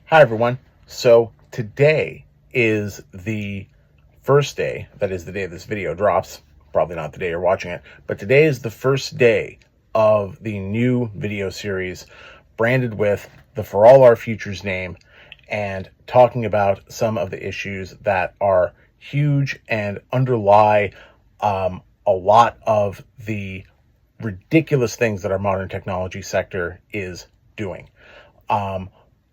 Hi, everyone. So today is the first day, that is the day this video drops, probably not the day you're watching it, but today is the first day of the new video series branded with the For All Our Futures name and talking about some of the issues that are huge and underlie a lot of the ridiculous things that our modern technology sector is doing.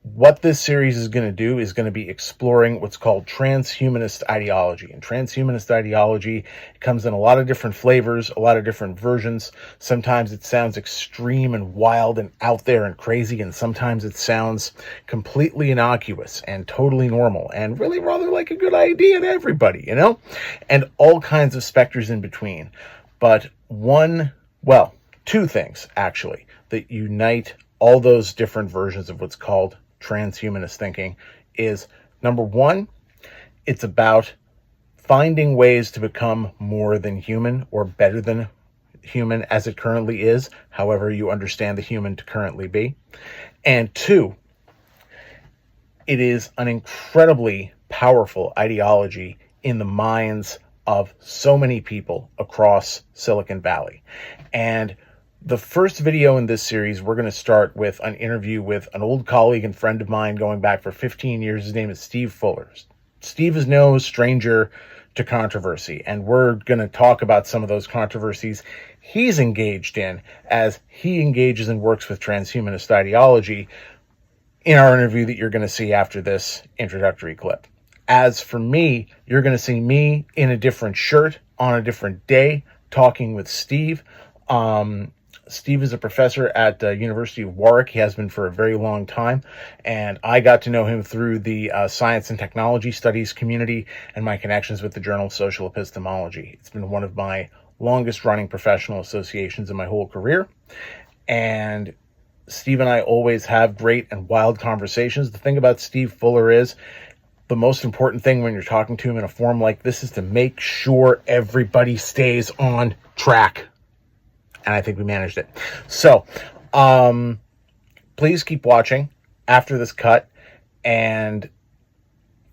What this series is going to do is going to be exploring what's called transhumanist ideology. And transhumanist ideology comes in a lot of different flavors, a lot of different versions. Sometimes it sounds extreme and wild and out there and crazy, and sometimes it sounds completely innocuous and totally normal and really rather like a good idea to everybody, And all kinds of specters in between. But two things actually that unite all those different versions of what's called transhumanist thinking is, number one, it's about finding ways to become more than human or better than human as it currently is, however you understand the human to currently be. And two, it is an incredibly powerful ideology in the minds of so many people across Silicon Valley. And the first video in this series, we're going to start with an interview with an old colleague and friend of mine going back for 15 years. His name is Steve Fuller. Steve is no stranger to controversy, and we're going to talk about some of those controversies he's engaged in as he engages and works with transhumanist ideology in our interview that you're going to see after this introductory clip. As for me, you're going to see me in a different shirt on a different day talking with Steve. Steve is a professor at the University of Warwick. He has been for a very long time, and I got to know him through the science and technology studies community and my connections with the Journal of Social Epistemology. It's been one of my longest running professional associations in my whole career, and Steve and I always have great and wild conversations. The thing about Steve Fuller is the most important thing when you're talking to him in a forum like this is to make sure everybody stays on track. And I think we managed it. So, please keep watching after this cut and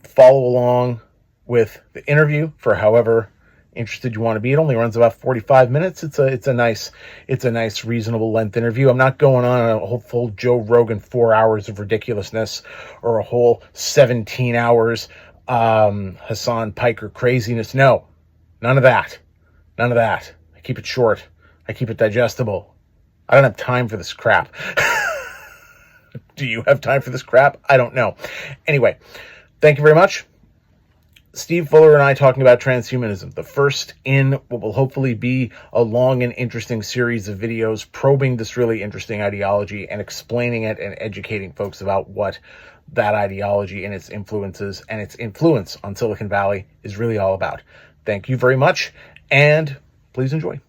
follow along with the interview for however interested you want to be. It only runs about 45 minutes. It's a nice reasonable length interview. I'm not going on a whole full Joe Rogan 4 hours of ridiculousness or a whole 17 hours Hassan Piker craziness. No, none of that. I keep it short. I keep it digestible. I don't have time for this crap. Do you have time for this crap? I don't know. Anyway, thank you very much. Steve Fuller and I talking about transhumanism, the first in what will hopefully be a long and interesting series of videos probing this really interesting ideology and explaining it and educating folks about what that ideology and its influences and its influence on Silicon Valley is really all about. Thank you very much, and please enjoy.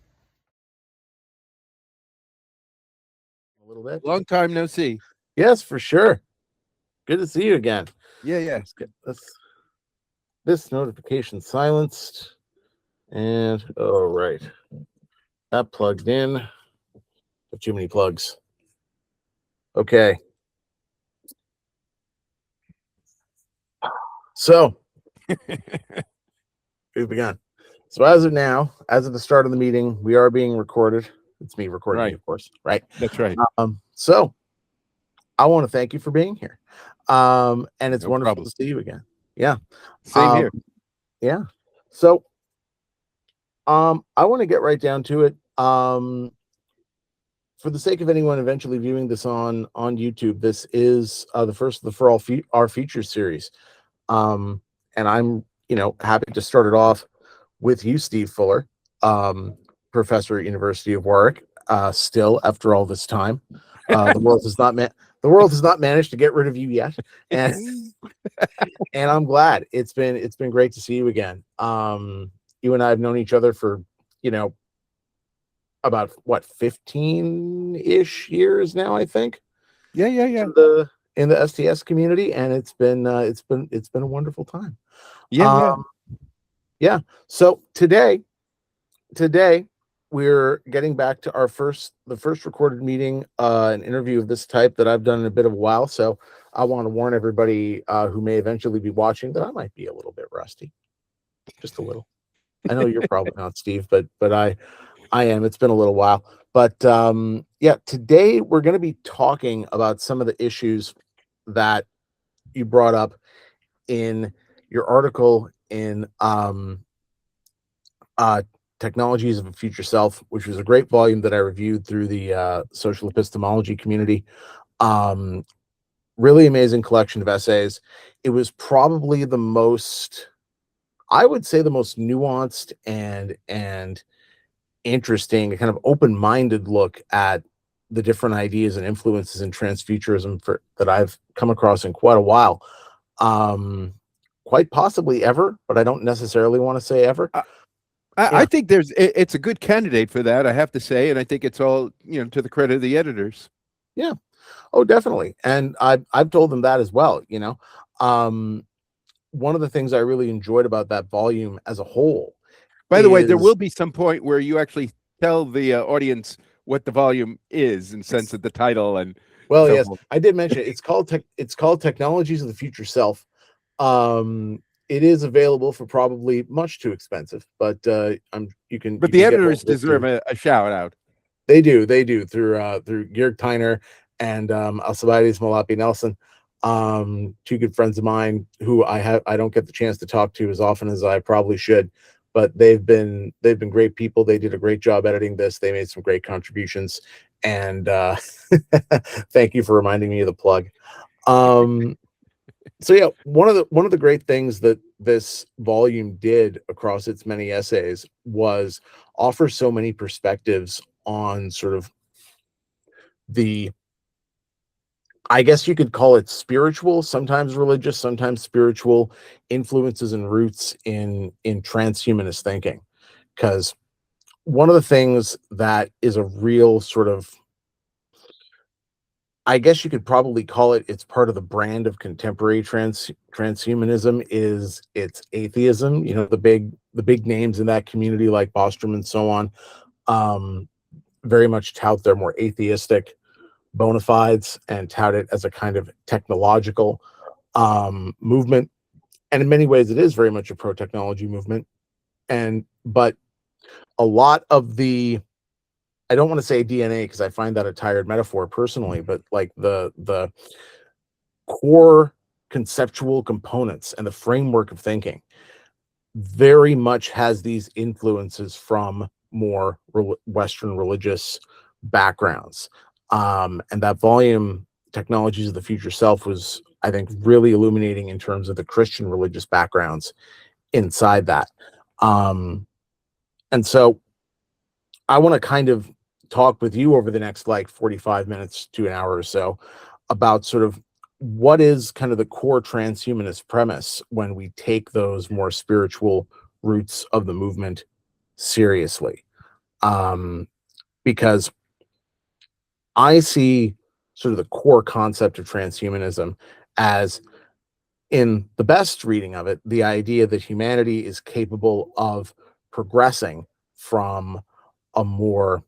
A little bit. Long time no see. Yes, for sure. Good to see you again. Yeah. Let's get this notification silenced. And all right. That plugged in. Too many plugs. Okay. So we've begun. So as of now, as of the start of the meeting, we are being recorded. It's me recording, right. Of course, right? That's right. So I want to thank you for being here. And it's wonderful problem. to see you again. Yeah. Same here. Yeah. So I want to get right down to it. For the sake of anyone eventually viewing this on YouTube, this is the first of the For All Our Futures series. And I'm, happy to start it off with you, Steve Fuller, professor at University of Warwick, still after all this time. The world has not managed to get rid of you yet. And I'm glad. It's been great to see you again. You and I have known each other for, about 15-ish years now, I think. Yeah. In the STS community, and it's been a wonderful time. Yeah. So today we're getting back to the first recorded meeting, an interview of this type that I've done in a bit of a while. So I want to warn everybody who may eventually be watching that I might be a little bit rusty, just a little. I know you're probably not, Steve, but I am. It's been a little while. But yeah, today we're going to be talking about some of the issues that you brought up in your article in Technologies of a Future Self, which was a great volume that I reviewed through the social epistemology community. Really amazing collection of essays. It was probably the most, I would say, the most nuanced and interesting, kind of open-minded look at the different ideas and influences in transfuturism that I've come across in quite a while. Quite possibly ever, but I don't necessarily want to say ever. I think it's a good candidate for that, I have to say, and I think it's all to the credit of the editors. Yeah. Oh, definitely. And I've told them that as well. One of the things I really enjoyed about that volume as a whole. By the way, there will be some point where you actually tell the audience what the volume is in sense of the title and. Well, yes, I did mention it. It's called Technologies of the Future Self. It is available for probably much too expensive, but you can. But the editors deserve a shout out. They do through Georg Tyner and Alcibiades Malapi Nelson, two good friends of mine who I don't get the chance to talk to as often as I probably should, but they've been great people. They did a great job editing this. They made some great contributions, and thank you for reminding me of the plug. So yeah, one of the great things that this volume did across its many essays was offer so many perspectives on sort of I guess you could call it spiritual, sometimes religious, sometimes spiritual influences and roots in transhumanist thinking. Because one of the things that is a real sort of, I guess you could probably call it's part of the brand of contemporary transhumanism is its atheism. The big names in that community like Bostrom and so on, very much tout their more atheistic bona fides and tout it as a kind of technological movement. And in many ways, it is very much a pro-technology movement. But a lot of I don't want to say DNA because I find that a tired metaphor personally, but like the core conceptual components and the framework of thinking very much has these influences from more Western religious backgrounds. And that volume, Technologies of the Future Self, was, I think, really illuminating in terms of the Christian religious backgrounds inside that. And so I want to kind of talk with you over the next 45 minutes to an hour or so about sort of what is kind of the core transhumanist premise when we take those more spiritual roots of the movement seriously. Because I see sort of the core concept of transhumanism as, in the best reading of it, the idea that humanity is capable of progressing from our more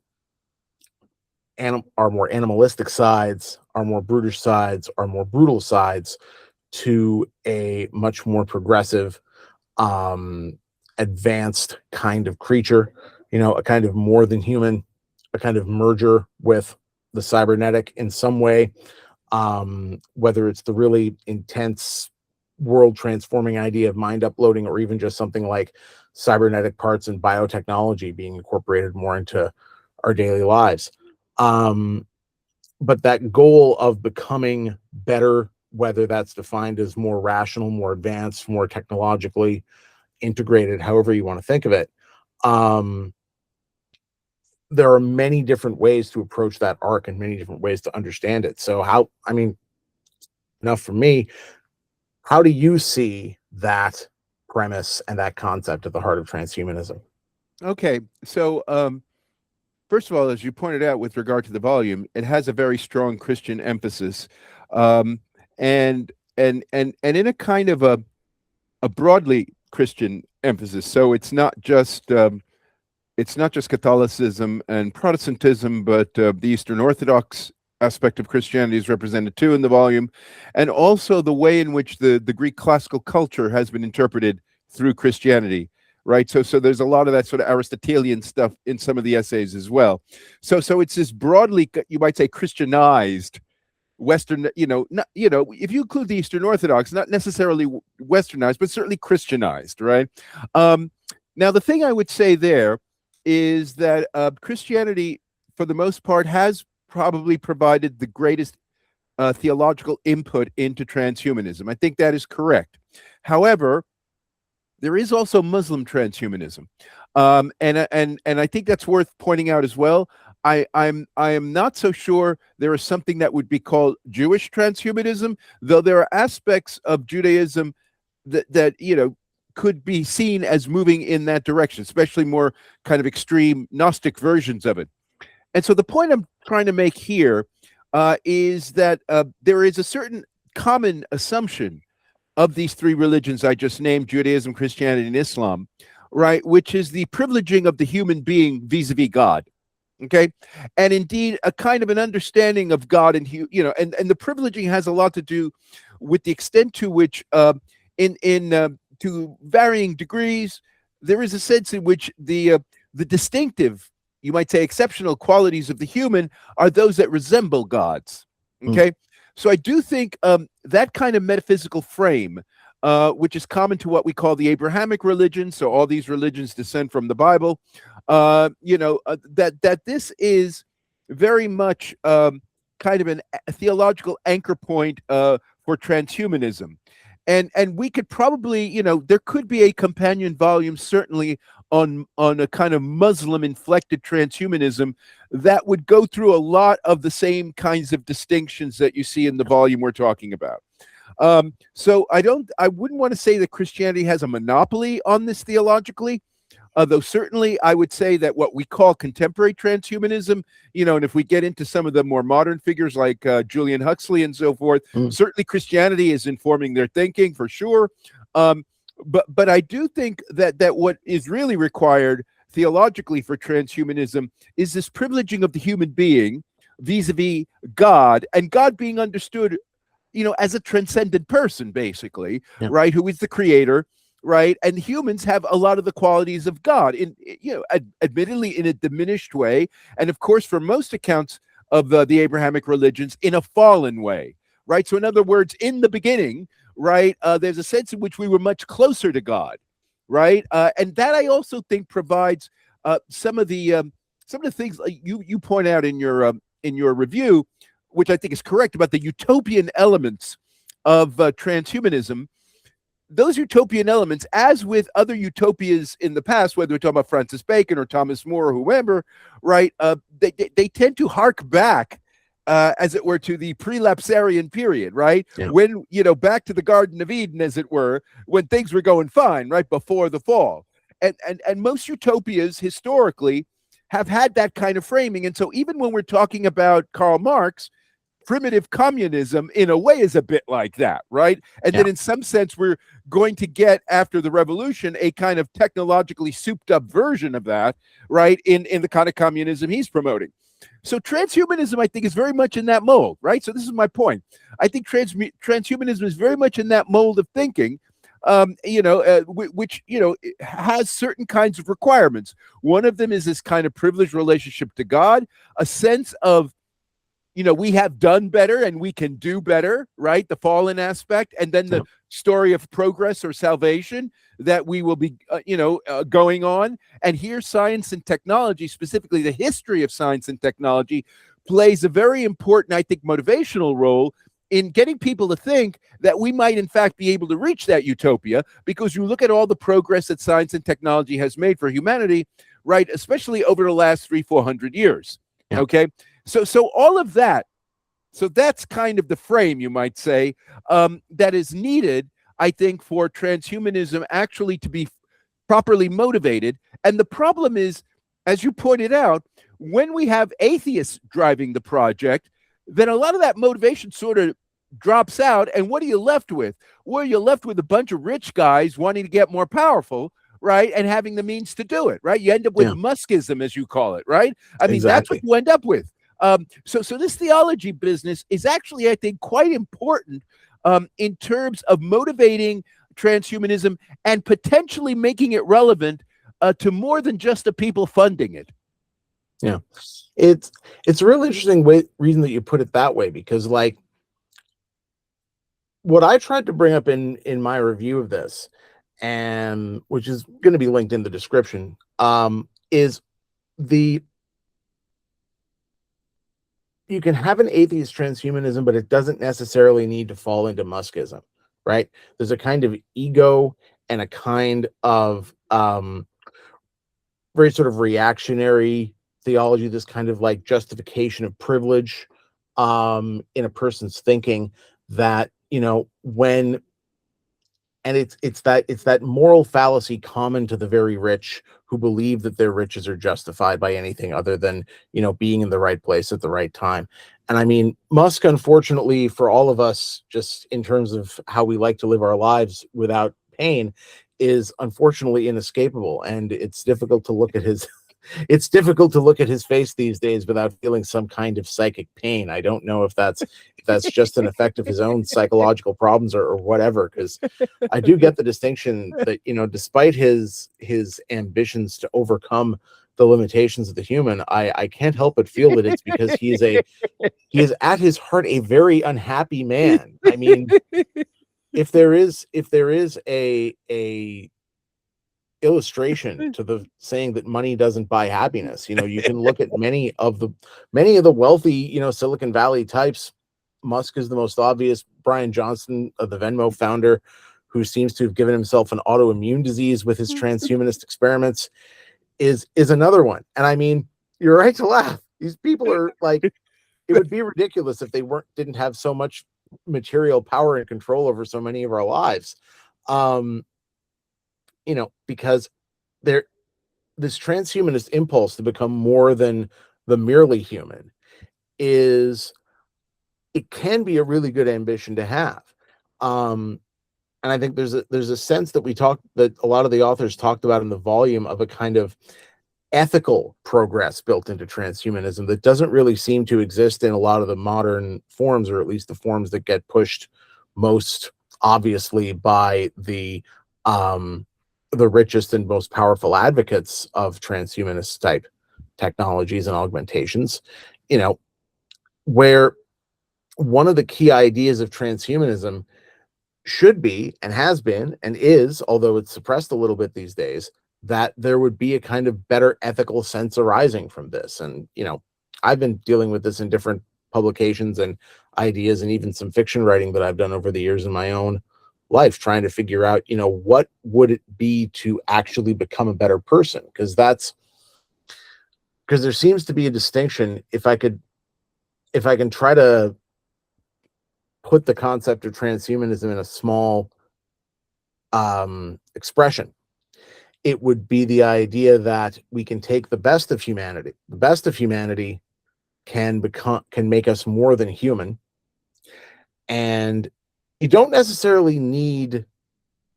animalistic sides, our more brutish sides, our more brutal sides, to a much more progressive, advanced kind of creature, a kind of more than human, a kind of merger with the cybernetic in some way, whether it's the really intense world transforming idea of mind uploading, or even just something like cybernetic parts and biotechnology being incorporated more into our daily lives. But that goal of becoming better, whether that's defined as more rational, more advanced, more technologically integrated, however you want to think of it, there are many different ways to approach that arc and many different ways to understand it. So enough for me, how do you see that premise and that concept at the heart of transhumanism? Okay, so first of all, as you pointed out with regard to the volume, it has a very strong Christian emphasis, and in a kind of a broadly Christian emphasis. So it's not just Catholicism and Protestantism, but the Eastern Orthodox aspect of Christianity is represented too in the volume, and also the way in which the Greek classical culture has been interpreted through Christianity, right? So there's a lot of that sort of Aristotelian stuff in some of the essays as well. So it's this broadly, you might say, Christianized Western, not, if you include the Eastern Orthodox, not necessarily Westernized, but certainly Christianized, right? Now, the thing I would say there is that Christianity, for the most part, has probably provided the greatest theological input into transhumanism. I think that is correct. However, there is also Muslim transhumanism, and I think that's worth pointing out as well. I am not so sure there is something that would be called Jewish transhumanism, though there are aspects of Judaism that could be seen as moving in that direction, especially more kind of extreme Gnostic versions of it. And so the point I'm trying to make here is that there is a certain common assumption of these three religions I just named, Judaism, Christianity, and Islam, right, which is the privileging of the human being vis-a-vis God. Okay, and indeed a kind of an understanding of God, and and the privileging has a lot to do with the extent to which, to varying degrees, there is a sense in which the distinctive, you might say, exceptional qualities of the human are those that resemble God's. Okay, so I do think that kind of metaphysical frame, which is common to what we call the Abrahamic religion, so all these religions descend from the Bible. That this is very much kind of a theological anchor point for transhumanism, and we could probably, there could be a companion volume certainly on a kind of Muslim inflected transhumanism that would go through a lot of the same kinds of distinctions that you see in the volume we're talking about. So I wouldn't want to say that Christianity has a monopoly on this theologically. Though certainly I would say that what we call contemporary transhumanism, and if we get into some of the more modern figures like Julian Huxley and so forth, certainly Christianity is informing their thinking for sure. But I do think that what is really required theologically for transhumanism is this privileging of the human being vis-a-vis God, and God being understood, as a transcendent person, basically, right, who is the creator. Right, and humans have a lot of the qualities of God, admittedly in a diminished way, and of course, for most accounts of the Abrahamic religions, in a fallen way. Right, so in other words, in the beginning, right, there's a sense in which we were much closer to God. Right, and that I also think provides some of the things you point out in your review, which I think is correct, about the utopian elements of transhumanism. Those utopian elements, as with other utopias in the past, whether we're talking about Francis Bacon or Thomas More or whoever, right, they tend to hark back, as it were, to the prelapsarian period, right? Yeah. When, back to the Garden of Eden, as it were, when things were going fine, right, before the fall. And most utopias historically have had that kind of framing. And so even when we're talking about Karl Marx, primitive communism in a way is a bit like that, right? And then in some sense, we're going to get, after the revolution, a kind of technologically souped up version of that, right, in the kind of communism he's promoting. So transhumanism, I think, is very much in that mold, right? So this is my point. I think transhumanism is very much in that mold of thinking, which has certain kinds of requirements. One of them is this kind of privileged relationship to God, a sense of, we have done better and we can do better, right? The fallen aspect, and then the story of progress or salvation that we will be, going on. And here, science and technology, specifically the history of science and technology, plays a very important, I think, motivational role in getting people to think that we might, in fact, be able to reach that utopia, because you look at all the progress that science and technology has made for humanity, right? Especially over the last 300-400 years. Yeah. Okay. So all of that, so that's kind of the frame, you might say, that is needed, I think, for transhumanism actually to be properly motivated. And the problem is, as you pointed out, when we have atheists driving the project, then a lot of that motivation sort of drops out. And what are you left with? Well, you're left with a bunch of rich guys wanting to get more powerful, right, and having the means to do it, right? You end up with Muskism, as you call it, right? I mean, that's what you end up with. So this theology business is actually, I think, quite important in terms of motivating transhumanism and potentially making it relevant to more than just the people funding it. Yeah, it's a really interesting reason that you put it that way, because like what I tried to bring up in my review of this, and which is going to be linked in the description, is you can have an atheist transhumanism, but it doesn't necessarily need to fall into Muskism, right? There's a kind of ego and a kind of very sort of reactionary theology, this kind of like justification of privilege in a person's thinking that, you know, when, and it's that moral fallacy common to the very rich who believe that their riches are justified by anything other than, you know, being in the right place at the right time. And I mean, Musk, unfortunately for all of us, just in terms of how we like to live our lives without pain, is unfortunately inescapable. And it's difficult to look at his it's difficult to look at his face these days without feeling some kind of psychic pain. I don't know if that's just an effect of his own psychological problems or whatever, because I do get the distinction that, you know, despite his ambitions to overcome the limitations of the human, I can't help but feel that it's because he is at his heart a very unhappy man. I mean, if there is a illustration to the saying that money doesn't buy happiness, you know, you can look at many of the wealthy, you know, Silicon Valley types. Musk is the most obvious. Brian Johnson, the Venmo founder, who seems to have given himself an autoimmune disease with his transhumanist experiments, is another one. And I mean, you're right to laugh. These people are like, it would be ridiculous if they didn't have so much material power and control over so many of our lives. You know, because this transhumanist impulse to become more than the merely human it can be a really good ambition to have. And I think there's a sense that a lot of the authors talked about in the volume of a kind of ethical progress built into transhumanism that doesn't really seem to exist in a lot of the modern forms, or at least the forms that get pushed most obviously by the richest and most powerful advocates of transhumanist type technologies and augmentations, you know, where one of the key ideas of transhumanism should be, and has been, and is, although it's suppressed a little bit these days, that there would be a kind of better ethical sense arising from this. And, you know, I've been dealing with this in different publications and ideas, and even some fiction writing that I've done over the years in my own life, trying to figure out, you know, what would it be to actually become a better person? Because there seems to be a distinction. If I can try to put the concept of transhumanism in a small expression, it would be the idea that we can take the best of humanity. The best of humanity can make us more than human. And you don't necessarily need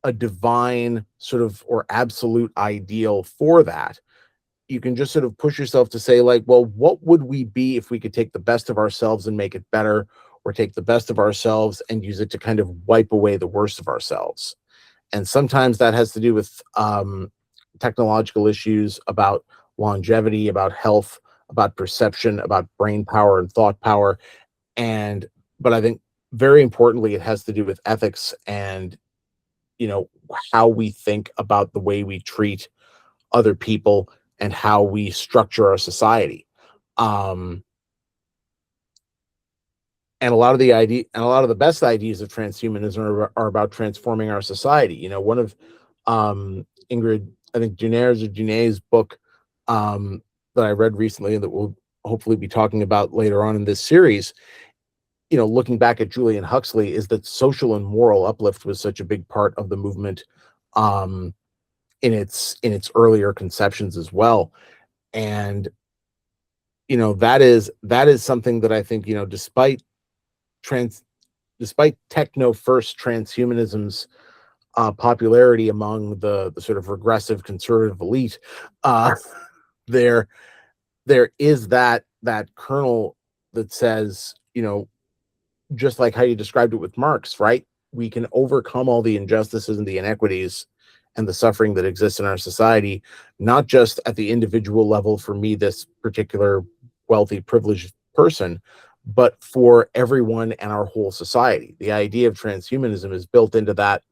a divine sort of or absolute ideal for that. You can just sort of push yourself to say, like, well, what would we be if we could take the best of ourselves and make it better, or take the best of ourselves and use it to kind of wipe away the worst of ourselves? And sometimes that has to do with technological issues about longevity, about health, about perception, about brain power and thought power. But I think very importantly, it has to do with ethics and, you know, how we think about the way we treat other people and how we structure our society. And a lot of the best ideas of transhumanism are about transforming our society. You know, one of Ingrid, I think Junai's book that I read recently, and that we'll hopefully be talking about later on in this series, you know, looking back at Julian Huxley, is that social and moral uplift was such a big part of the movement in its earlier conceptions as well. And, you know, that is something that I think, you know, despite techno first transhumanism's popularity among the sort of regressive conservative elite, there is that that kernel that says, just like how you described it with Marx, right? We can overcome all the injustices and the inequities and the suffering that exists in our society, not just at the individual level for me, this particular wealthy, privileged person, but for everyone and our whole society. The idea of transhumanism is built into that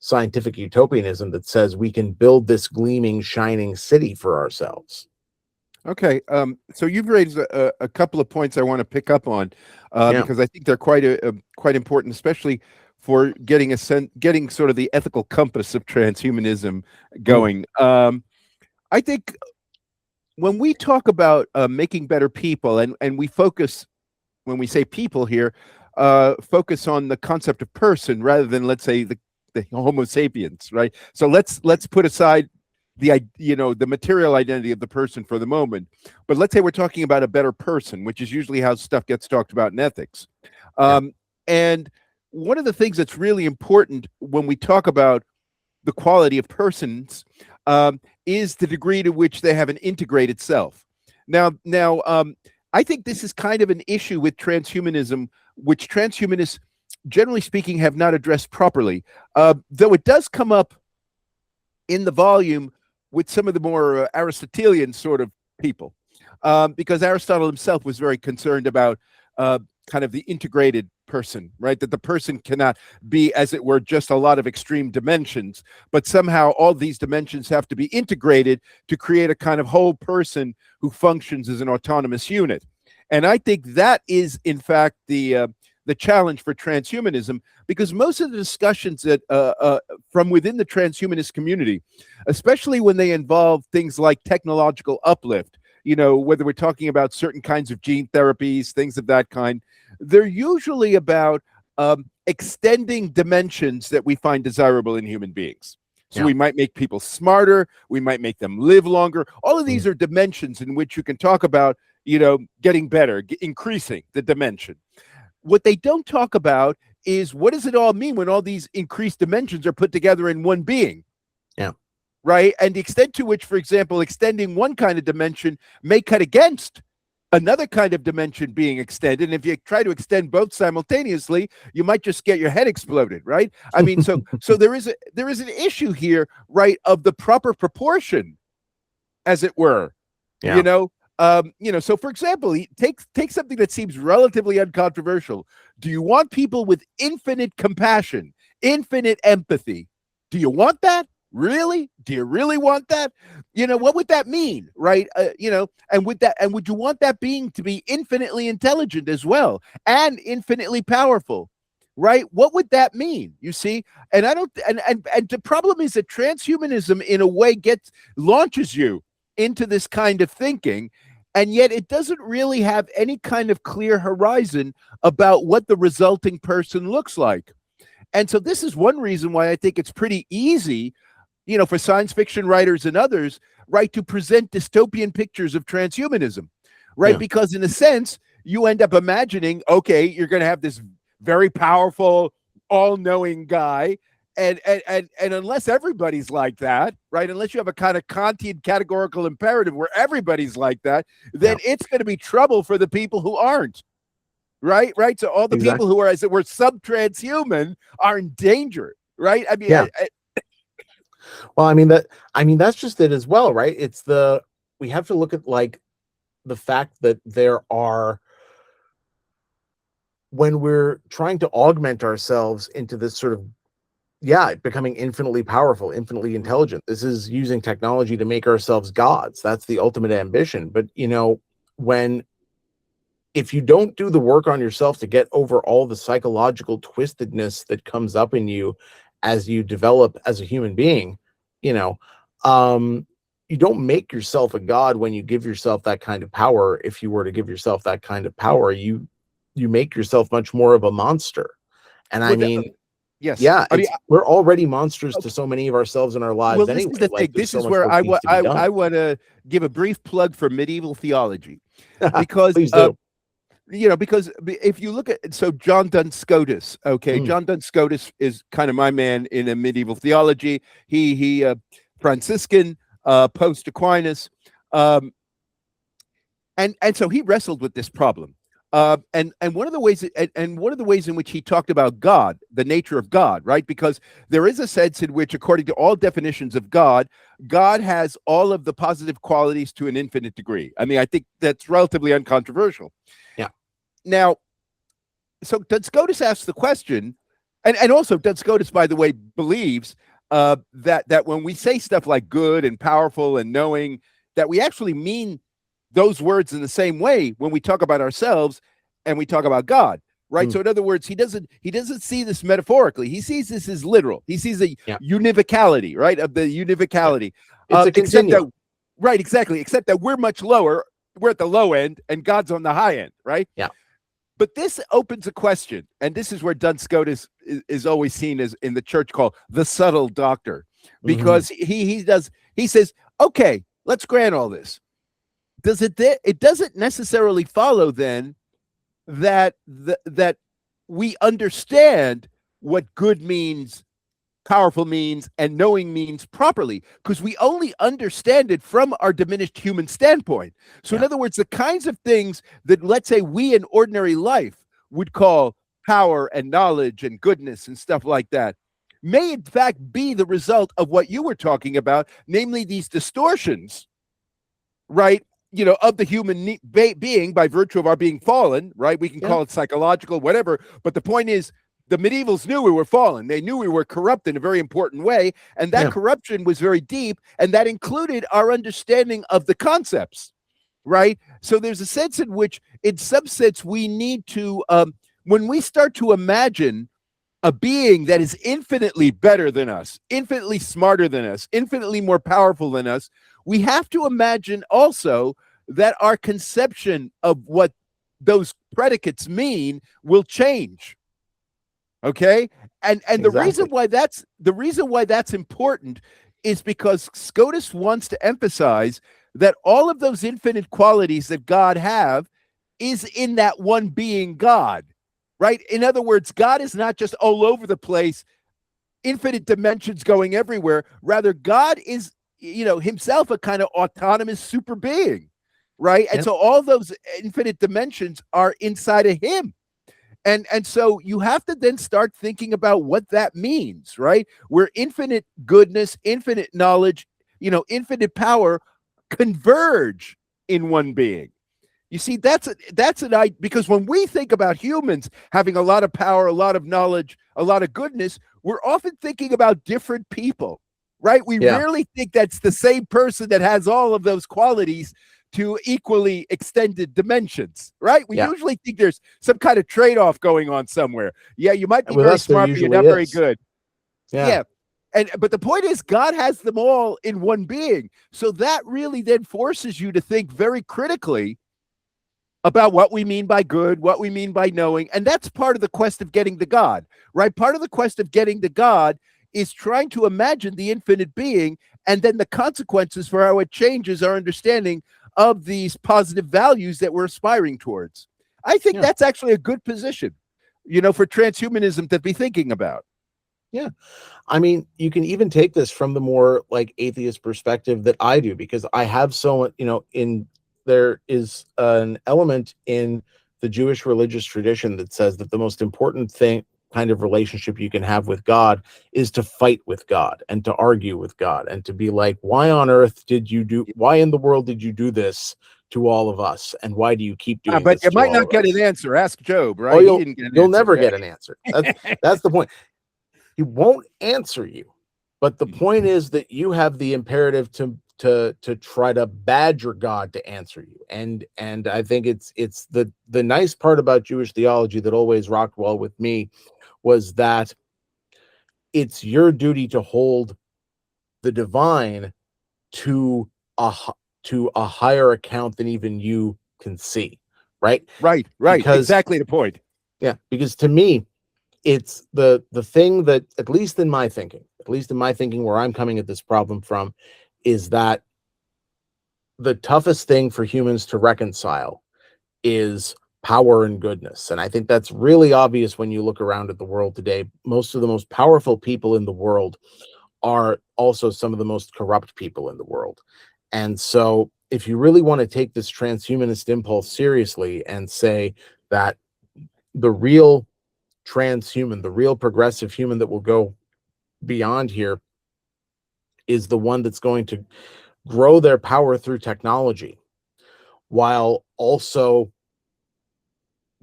scientific utopianism that says we can build this gleaming, shining city for ourselves. Okay, so you've raised a couple of points I want to pick up on because I think they're quite important, especially for getting sort of the ethical compass of transhumanism going. I think when we talk about making better people, and we focus, when we say people here, focus on the concept of person rather than, let's say, the Homo sapiens, right? So let's put aside the material identity of the person for the moment, but let's say we're talking about a better person, which is usually how stuff gets talked about in ethics. And one of the things that's really important when we talk about the quality of persons is the degree to which they have an integrated self. Now, I think this is kind of an issue with transhumanism, which transhumanists, generally speaking, have not addressed properly, though it does come up in the volume with some of the more Aristotelian sort of people, because Aristotle himself was very concerned about kind of the integrated person, right? That the person cannot be, as it were, just a lot of extreme dimensions, but somehow all these dimensions have to be integrated to create a kind of whole person who functions as an autonomous unit. And I think that is, in fact, the challenge for transhumanism, because most of the discussions that from within the transhumanist community, especially when they involve things like technological uplift, whether we're talking about certain kinds of gene therapies, things of that kind, they're usually about extending dimensions that we find desirable in human beings. So we might make people smarter, we might make them live longer. All of these are dimensions in which you can talk about, getting better, increasing the dimension. What they don't talk about is, what does it all mean when all these increased dimensions are put together in one being? Right? And the extent to which, for example, extending one kind of dimension may cut against another kind of dimension being extended. And if you try to extend both simultaneously, you might just get your head exploded, right? I mean, so there is an issue here, right, of the proper proportion, as it were. So for example, take something that seems relatively uncontroversial. Do you want people with infinite compassion, infinite empathy? Do you want that? Really? Do you really want that? What would that mean, right? And would you want that being to be infinitely intelligent as well and infinitely powerful, right? What would that mean? You see? And the problem is that transhumanism in a way launches you into this kind of thinking, and yet it doesn't really have any kind of clear horizon about what the resulting person looks like. And so this is one reason why I think it's pretty easy, for science fiction writers and others, right, to present dystopian pictures of transhumanism, right? Because in a sense, you end up imagining, okay, you're going to have this very powerful, all-knowing guy, and unless everybody's like that, right, unless you have a kind of Kantian categorical imperative where everybody's like that, then it's going to be trouble for the people who aren't, right? So all the people who are, as it were, sub-transhuman are in danger, right? I mean, well, that's just it as well, right? We have to look at like the fact that there are, when we're trying to augment ourselves into this sort of, becoming infinitely powerful, infinitely intelligent. This is using technology to make ourselves gods. That's the ultimate ambition. But, if you don't do the work on yourself to get over all the psychological twistedness that comes up in you as you develop as a human being, you don't make yourself a god when you give yourself that kind of power. If you were to give yourself that kind of power, you make yourself much more of a monster. And we're already monsters to so many of ourselves in our lives anyway. This is the thing. This is where I want to give a brief plug for medieval theology, because please do. Because if you look at, John Duns Scotus, John Duns Scotus is kind of my man in a medieval theology. He Franciscan, post Aquinas, and And so he wrestled with this problem. And one of the ways in which he talked about God, the nature of God, right? Because there is a sense in which, according to all definitions of God, God has all of the positive qualities to an infinite degree. I mean, I think that's relatively uncontroversial. Yeah. Now, so Duns Scotus asks the question, and also Duns Scotus, by the way, believes that when we say stuff like good and powerful and knowing, that we actually mean those words in the same way when we talk about ourselves and we talk about God, right? So in other words, he doesn't see this metaphorically. He sees this as literal. He sees a univocality, right? Of the univocality. It's a continuum. Right, exactly. Except that we're much lower. We're at the low end and God's on the high end, right? Yeah. But this opens a question, and this is where Duns Scotus is always seen as in the church called the subtle doctor, because he says, okay, let's grant all this. It doesn't necessarily follow then that that we understand what good means, powerful means, and knowing means properly, because we only understand it from our diminished human standpoint. So in other words, the kinds of things that, let's say, we in ordinary life would call power and knowledge and goodness and stuff like that may in fact be the result of what you were talking about, namely these distortions, right? You know, of the human being by virtue of our being fallen, right? We can call it psychological, whatever. But the point is, the medievals knew we were fallen. They knew we were corrupt in a very important way. And that corruption was very deep. And that included our understanding of the concepts, right? So there's a sense in which, in some sense, we need to, when we start to imagine a being that is infinitely better than us, infinitely smarter than us, infinitely more powerful than us, we have to imagine also that our conception of what those predicates mean will change. Okay? And the reason why that's important is because Scotus wants to emphasize that all of those infinite qualities that God have is in that one being God, right? In other words, God is not just all over the place, infinite dimensions going everywhere. Rather, God is, you know, himself a kind of autonomous super being, right? And so all those infinite dimensions are inside of him. And so you have to then start thinking about what that means, right? Where infinite goodness, infinite knowledge, you know, infinite power converge in one being. You see, that's an idea, because when we think about humans having a lot of power, a lot of knowledge, a lot of goodness, we're often thinking about different people, right? We rarely think that's the same person that has all of those qualities to equally extended dimensions, right? We usually think there's some kind of trade-off going on somewhere. Yeah, you might be very smart, but you're not very good. Yeah. But the point is, God has them all in one being. So that really then forces you to think very critically about what we mean by good, what we mean by knowing. And that's part of the quest of getting to God, right? Part of the quest of getting to God is trying to imagine the infinite being and then the consequences for how it changes our understanding of these positive values that we're aspiring towards. I think that's actually a good position, you know, for transhumanism to be thinking about. Yeah. I mean, you can even take this from the more like atheist perspective that I do, because I have so, you know, there is an element in the Jewish religious tradition that says that the most important kind of relationship you can have with God is to fight with God and to argue with God and to be like, why in the world did you do this to all of us? And why do you keep doing but this? You might not get an answer. Ask Job, right? Oh, you'll never get an answer. That's the point. He won't answer you. But the point is that you have the imperative to try to badger God to answer you. And I think it's the nice part about Jewish theology that always rocked well with me was that it's your duty to hold the divine to a higher account than even you can see. Right. Because, exactly the point. Yeah. Because to me, it's the thing that, at least in my thinking where I'm coming at this problem from, is that the toughest thing for humans to reconcile is power and goodness. And I think that's really obvious when you look around at the world today. Most of the most powerful people in the world are also some of the most corrupt people in the world. And so if you really want to take this transhumanist impulse seriously and say that the real transhuman, the real progressive human that will go beyond here is the one that's going to grow their power through technology while also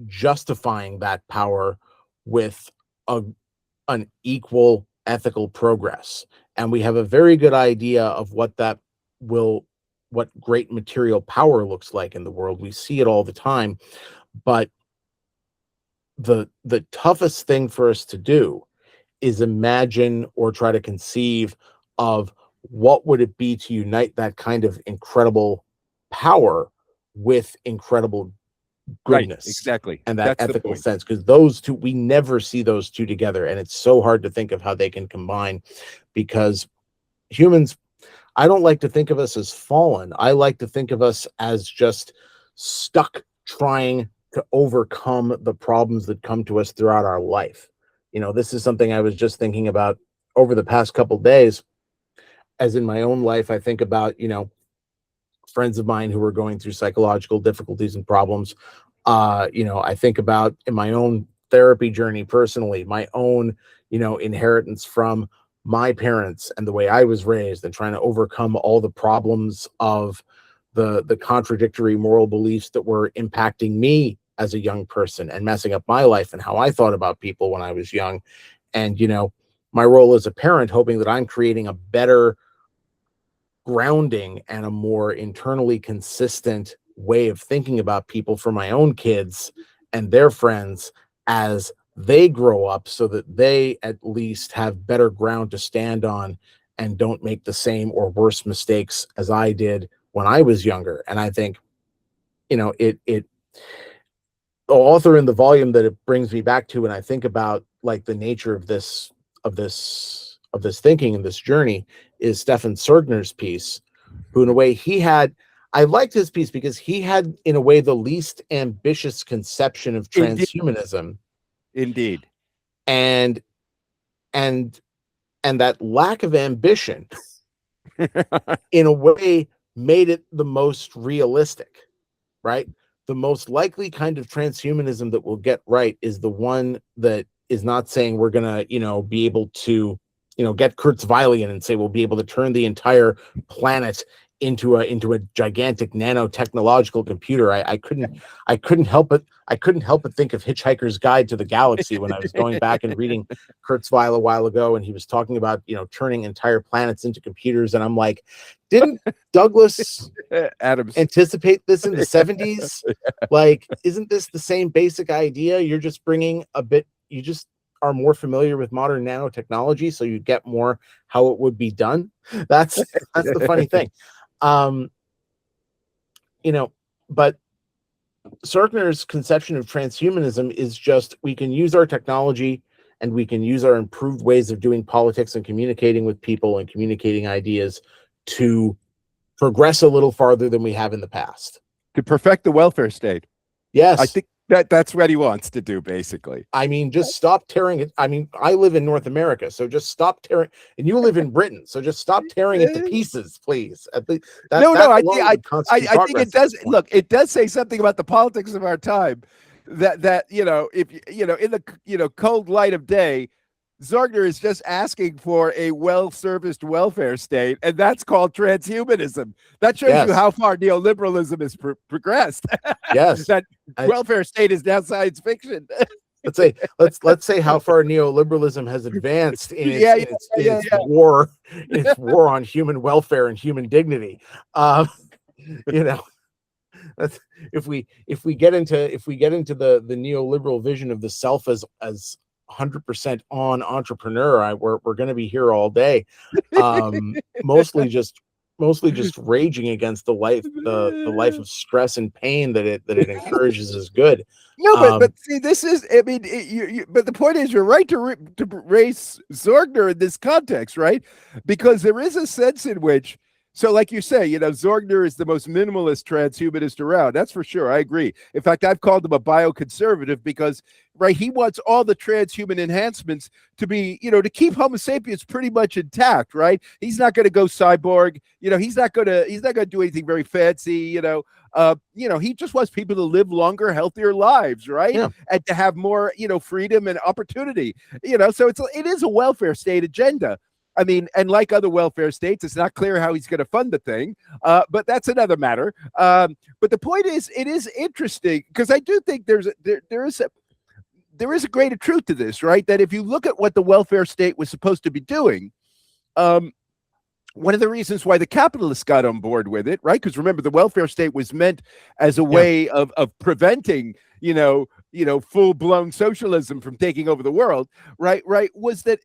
justifying that power with an equal ethical progress. And we have a very good idea of what great material power looks like in the world. We see it all the time, but the toughest thing for us to do is imagine or try to conceive of what would it be to unite that kind of incredible power with incredible goodness. Right, exactly. And that That's ethical sense, because those two, we never see those two together, and it's so hard to think of how they can combine, because humans, I don't like to think of us as fallen. I like to think of us as just stuck trying to overcome the problems that come to us throughout our life. This is something I was just thinking about over the past couple days. As in my own life, I think about, friends of mine who are going through psychological difficulties and problems. I think about in my own therapy journey personally, my own, inheritance from my parents and the way I was raised, and trying to overcome all the problems of the contradictory moral beliefs that were impacting me as a young person and messing up my life and how I thought about people when I was young. And, my role as a parent, hoping that I'm creating a better grounding and a more internally consistent way of thinking about people for my own kids and their friends as they grow up, so that they at least have better ground to stand on and don't make the same or worse mistakes as I did when I was younger. And I think, the author in the volume that it brings me back to, and I think about like the nature of this thinking and this journey, is Stefan Sergner's piece, who in a way I liked his piece because he had in a way the least ambitious conception of transhumanism. Indeed. And that lack of ambition in a way made it the most realistic, right? The most likely kind of transhumanism that will get right is the one that is not saying we're going to, be able to, get Kurzweilian and say we'll be able to turn the entire planet into a gigantic nanotechnological computer. I couldn't help but think of Hitchhiker's Guide to the Galaxy when I was going back and reading Kurzweil a while ago, and he was talking about turning entire planets into computers, and I'm like, didn't Douglas Adams anticipate this in the 70s? Like, isn't this the same basic idea? You're just bringing you just are more familiar with modern nanotechnology, so you get more how it would be done. That's the funny thing. But Sergner's conception of transhumanism is just, we can use our technology and we can use our improved ways of doing politics and communicating with people and communicating ideas to progress a little farther than we have in the past. To perfect the welfare state. Yes. I think that's what he wants to do, basically. I mean, just stop tearing it. I mean, I live in North America, so just stop tearing, and you live in Britain, so just stop tearing it to pieces, please. I think it does. Look, it does say something about the politics of our time. That if in the cold light of day, Zorgner is just asking for a well-serviced welfare state, and that's called transhumanism. That shows you how far neoliberalism has progressed. Yes, that welfare state is now science fiction. let's say how far neoliberalism has advanced in its war on human welfare and human dignity. That's if we get into the neoliberal vision of the self as 100% on entrepreneur, we're going to be here all day, mostly just raging against the life of stress and pain that it encourages is good. No, but see, this is, I mean, but the point is, you're right to raise Zorgner in this context, right? Because there is a sense in which So like you say, Zorgner is the most minimalist transhumanist around. That's for sure. I agree. In fact, I've called him a bioconservative because, right, he wants all the transhuman enhancements to be, to keep Homo sapiens pretty much intact, right? He's not going to go cyborg. He's not going to do anything very fancy, he just wants people to live longer, healthier lives, right? Yeah. And to have more, freedom and opportunity, so it is a welfare state agenda. I mean, and like other welfare states, it's not clear how he's going to fund the thing, but that's another matter. But the point is, it is interesting because I do think there is a greater truth to this, right? That if you look at what the welfare state was supposed to be doing, one of the reasons why the capitalists got on board with it, right? Because remember, the welfare state was meant as a way of preventing, full-blown socialism from taking over the world, right? Was that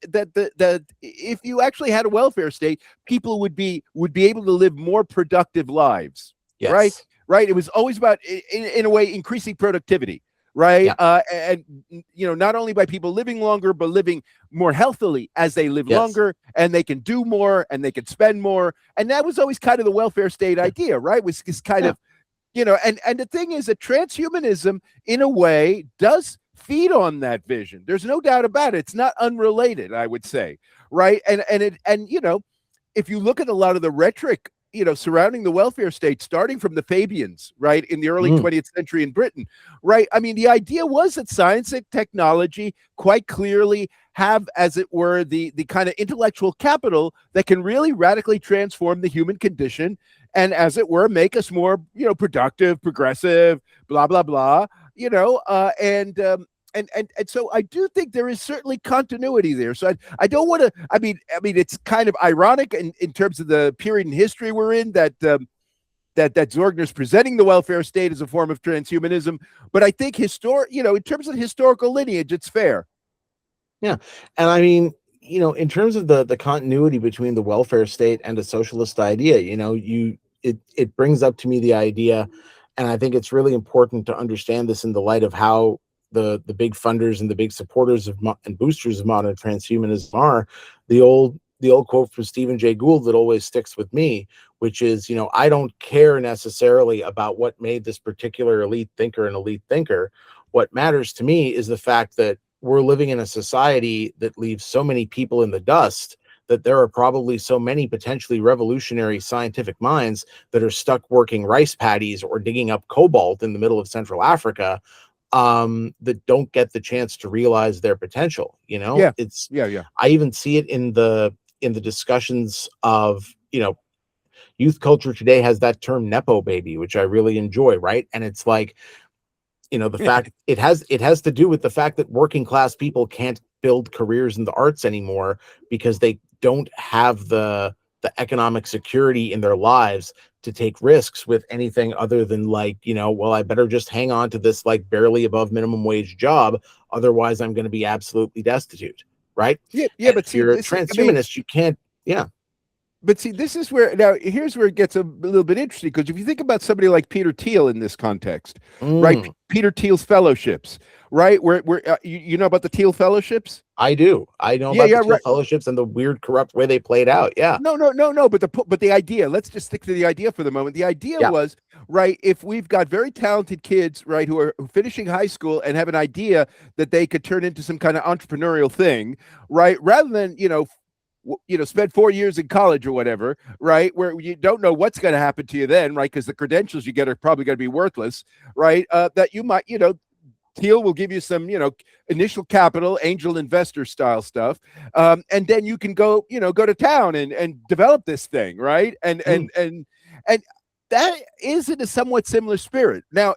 if you actually had a welfare state, people would be able to live more productive lives, Yes. right? It was always about, in a way, increasing productivity. Right. Yeah. And not only by people living longer, but living more healthily as they live longer, and they can do more and they can spend more. And that was always kind of the welfare state idea, right? Was kind of, and the thing is that transhumanism, in a way, does feed on that vision. There's no doubt about it. It's not unrelated, I would say. Right. And if you look at a lot of the rhetoric, surrounding the welfare state, starting from the Fabians, right, in the early 20th century in Britain, right? I mean, the idea was that science and technology quite clearly have, as it were, the kind of intellectual capital that can really radically transform the human condition and, as it were, make us more, productive, progressive, blah, blah, blah, and so I do think there is certainly continuity there. So I don't want to. I mean, it's kind of ironic in terms of the period in history we're in that Zorgner's presenting the welfare state as a form of transhumanism. But I think in terms of historical lineage, it's fair. Yeah, and I mean, in terms of the continuity between the welfare state and a socialist idea, it brings up to me the idea, and I think it's really important to understand this in the light of how the big funders and the big supporters of and boosters of modern transhumanism are. The old quote from Stephen Jay Gould that always sticks with me, which is, I don't care necessarily about what made this particular elite thinker an elite thinker. What matters to me is the fact that we're living in a society that leaves so many people in the dust that there are probably so many potentially revolutionary scientific minds that are stuck working rice paddies or digging up cobalt in the middle of Central Africa, that don't get the chance to realize their potential. It's I even see it in the discussions of, youth culture today has that term Nepo baby, which I really enjoy, right? And it's like, the fact it has to do with the fact that working class people can't build careers in the arts anymore because they don't have the economic security in their lives to take risks with anything other than like, I better just hang on to this like barely above minimum wage job. Otherwise I'm going to be absolutely destitute. Right. Yeah. And But if you're a transhumanist, you can't. Yeah. But see, this is where here's where it gets a little bit interesting, because if you think about somebody like Peter Thiel in this context, right? Peter Thiel's fellowships, right? Where you know about the Thiel fellowships? I do. I know about the Thiel fellowships and the weird, corrupt way they played out. Yeah. No. But the idea. Let's just stick to the idea for the moment. The idea was, right, if we've got very talented kids, right, who are finishing high school and have an idea that they could turn into some kind of entrepreneurial thing, right, rather than spend 4 years in college or whatever, right, where you don't know what's going to happen to you then, right, because the credentials you get are probably going to be worthless, right, that you might, Thiel will give you some, initial capital, angel investor style stuff, and then you can go to town and develop this thing, right, and that is in a somewhat similar spirit. Now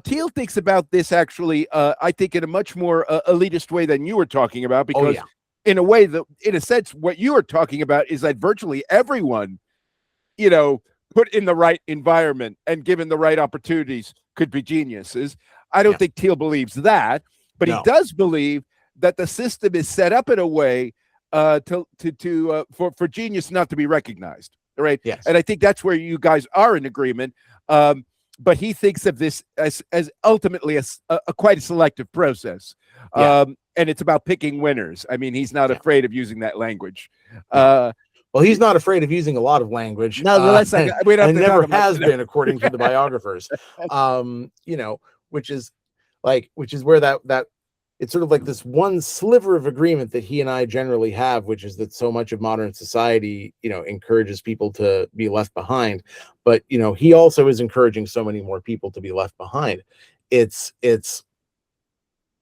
Thiel thinks about this actually, I think, in a much more elitist way than you were talking about, because in a way that, in a sense, what you are talking about is that virtually everyone, put in the right environment and given the right opportunities could be geniuses. I don't think Thiel believes that, but he does believe that the system is set up in a way for genius not to be recognized. Right. Yes. And I think that's where you guys are in agreement. But he thinks of this as ultimately a quite a selective process. And it's about picking winners. I mean, he's not afraid of using that language. Well, he's not afraid of using a lot of language. No, let's not, we don't have and to never talk about has that. been, according to the biographers. You know, which is where that it's sort of like this one sliver of agreement that he and I generally have, which is that so much of modern society, you know, encourages people to be left behind. But, you know, he also is encouraging so many more people to be left behind. It's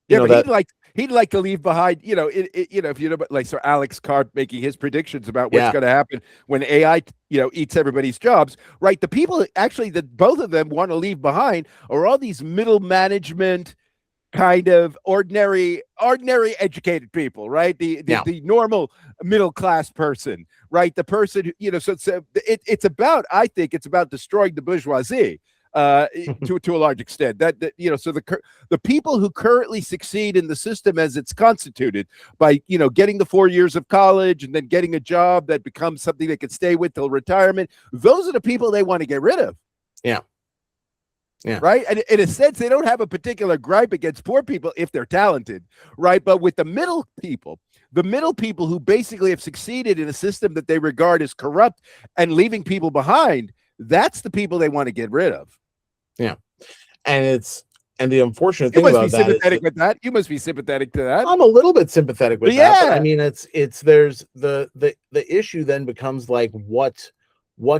yeah, but he'd like to leave behind, you know, you know, if you know, like Sir Alex Carr making his predictions about what's going to happen when AI, you know, eats everybody's jobs, right? The people actually that both of them want to leave behind are all these middle management kind of ordinary educated people, right? The normal middle class person, right? The person, you know, so it's about, I think it's about destroying the bourgeoisie. To a large extent, that you know, so the people who currently succeed in the system as it's constituted by, you know, getting the 4 years of college and then getting a job that becomes something they can stay with till retirement, those are the people they want to get rid of. Yeah. Right. And in a sense, they don't have a particular gripe against poor people if they're talented, right? But with the middle people who basically have succeeded in a system that they regard as corrupt and leaving people behind, that's the people they want to get rid of. Yeah. And the unfortunate thing about that is you must be sympathetic to that. I'm a little bit sympathetic with that, but I mean, there's the issue then becomes like what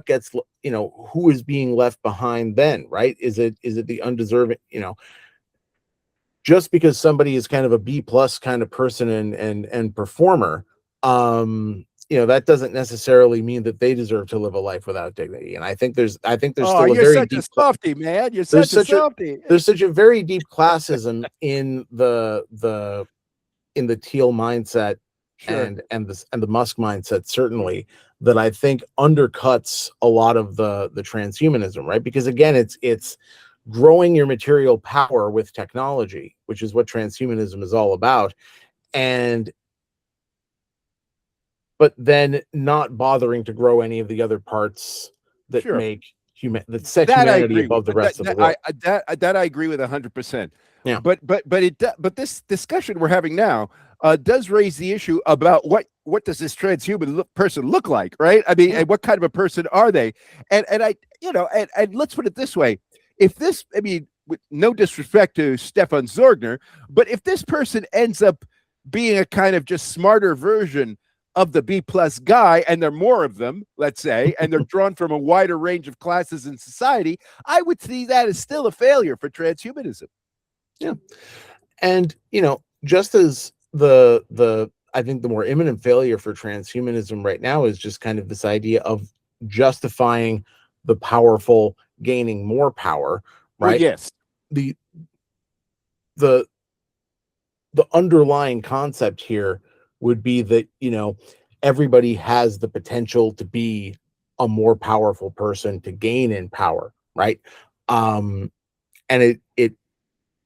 gets, you know, who is being left behind then, right? Is it the undeserving, you know, just because somebody is kind of a B+ kind of person and performer, you know, that doesn't necessarily mean that they deserve to live a life without dignity. And I think there's still a very deep softy, man. You're such a softy. There's such a very deep classism in the Thiel mindset, and the Musk mindset, certainly, that I think undercuts a lot of the transhumanism, right? Because again, it's growing your material power with technology, which is what transhumanism is all about. But then not bothering to grow any of the other parts that make humanity above the rest of the world. That I agree with 100%. Yeah. But this discussion we're having now does raise the issue about what does this transhuman person look like, right? I mean, and what kind of a person are they? And I, you know, and let's put it this way: if this, I mean, with no disrespect to Stefan Zorgner, but if this person ends up being a kind of just smarter version of the B+ guy, and there are more of them, let's say, and they're drawn from a wider range of classes in society, I would see that as still a failure for transhumanism. Yeah. And, you know, just as I think the more imminent failure for transhumanism right now is just kind of this idea of justifying the powerful gaining more power, right? Well, yes. The underlying concept here would be that, you know, everybody has the potential to be a more powerful person, to gain in power, right? And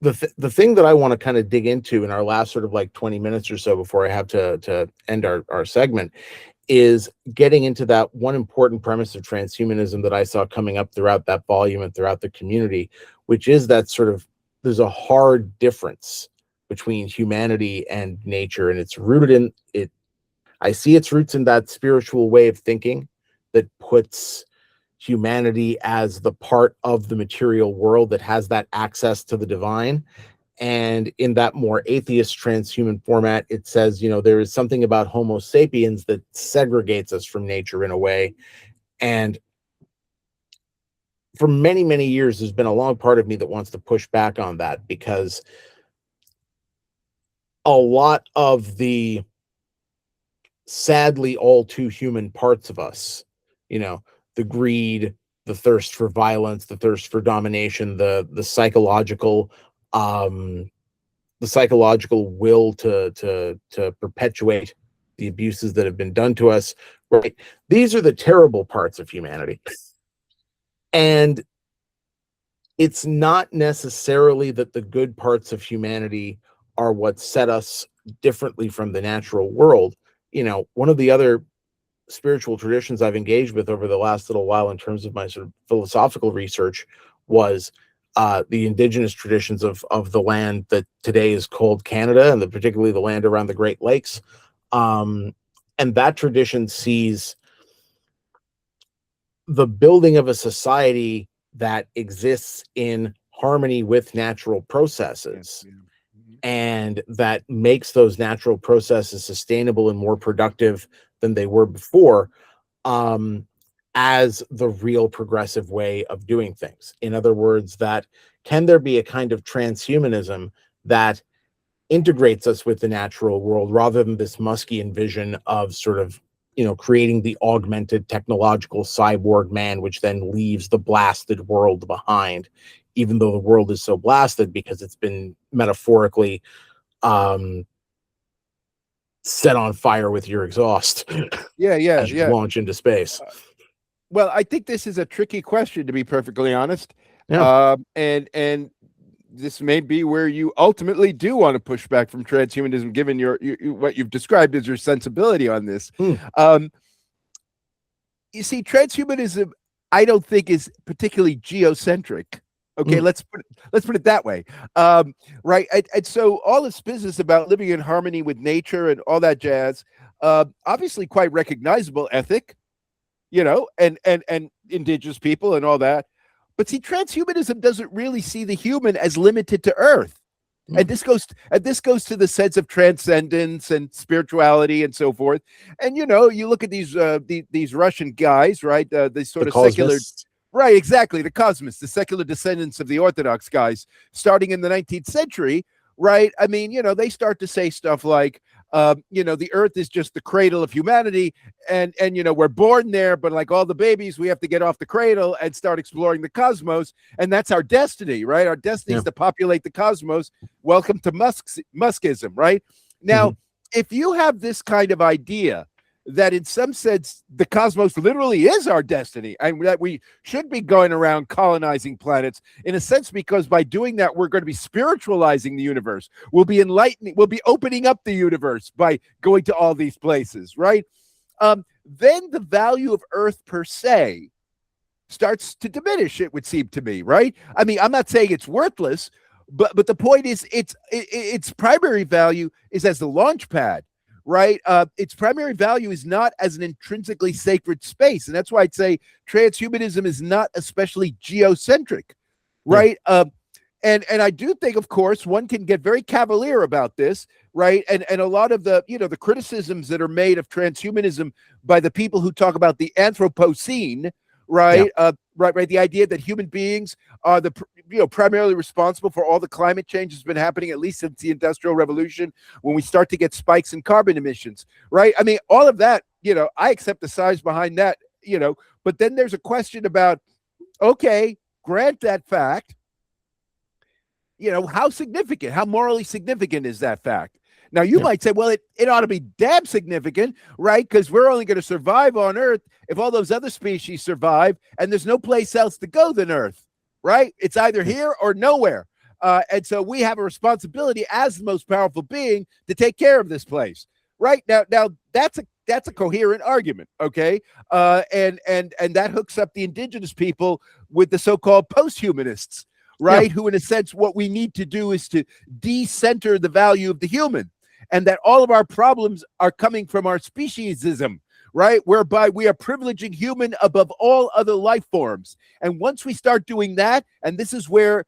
the thing that I want to kind of dig into in our last sort of like 20 minutes or so before I have to end our segment is getting into that one important premise of transhumanism that I saw coming up throughout that volume and throughout the community, which is that sort of there's a hard difference between humanity and nature, and it's rooted in it. I see its roots in that spiritual way of thinking that puts humanity as the part of the material world that has that access to the divine. And in that more atheist transhuman format, it says, you know, there is something about Homo sapiens that segregates us from nature in a way. And for many, many years, there's been a long part of me that wants to push back on that, because a lot of the sadly all too human parts of us, you know, the greed, the thirst for violence, the thirst for domination, the psychological will to perpetuate the abuses that have been done to us, right? These are the terrible parts of humanity. And it's not necessarily that the good parts of humanity are what set us differently from the natural world. You know, one of the other spiritual traditions I've engaged with over the last little while in terms of my sort of philosophical research was the indigenous traditions of the land that today is called Canada, and particularly the land around the Great Lakes. And that tradition sees the building of a society that exists in harmony with natural processes, and that makes those natural processes sustainable and more productive than they were before, as the real progressive way of doing things. In other words, that can there be a kind of transhumanism that integrates us with the natural world rather than this Muskian vision of sort of, creating the augmented technological cyborg man, which then leaves the blasted world behind, even though the world is so blasted because it's been metaphorically set on fire with your exhaust as you launch into space. Well, I think this is a tricky question, to be perfectly honest. And this may be where you ultimately do want to push back from transhumanism, given what you've described as your sensibility on this. You see, transhumanism, I don't think, is particularly geocentric. Okay, let's put it that way, right? And so all this business about living in harmony with nature and all that jazz, obviously quite recognizable ethic, and indigenous people and all that. But see, transhumanism doesn't really see the human as limited to Earth, and this goes to the sense of transcendence and spirituality and so forth. And you look at these Russian guys, right? These sort of secular. Right, exactly. The cosmists, the secular descendants of the Orthodox guys, starting in the 19th century, right? I mean, they start to say stuff like, the Earth is just the cradle of humanity, and we're born there, but like all the babies, we have to get off the cradle and start exploring the cosmos, and that's our destiny, right? Our destiny is to populate the cosmos. Welcome to Muskism, right? Now, if you have this kind of idea that in some sense the cosmos literally is our destiny, and that we should be going around colonizing planets in a sense, because by doing that we're going to be spiritualizing the universe, we'll be enlightening, we'll be opening up the universe by going to all these places, right? Then the value of Earth per se starts to diminish, it would seem to me, right? I mean, I'm not saying it's worthless, but the point is its primary value is as the launch pad, right? Its primary value is not as an intrinsically sacred space. And that's why I'd say transhumanism is not especially geocentric, right? And I do think, of course, one can get very cavalier about this, right? And a lot of the, the criticisms that are made of transhumanism by the people who talk about the Anthropocene, right? Right. The idea that human beings are the primarily responsible for all the climate change that's been happening, at least since the Industrial Revolution, when we start to get spikes in carbon emissions, right? I mean, all of that, I accept the science behind that, but then there's a question about, okay, grant that fact, how significant, how morally significant is that fact? Now, you might say, well, it ought to be damn significant, right? Because we're only going to survive on Earth if all those other species survive, and there's no place else to go than Earth, right? It's either here or nowhere. And so we have a responsibility as the most powerful being to take care of this place, right? Now that's a coherent argument, okay? And that hooks up the indigenous people with the so-called post-humanists, right? Who, in a sense, what we need to do is to decenter the value of the human, and that all of our problems are coming from our speciesism, right? Whereby we are privileging human above all other life forms. And once we start doing that, and this is where,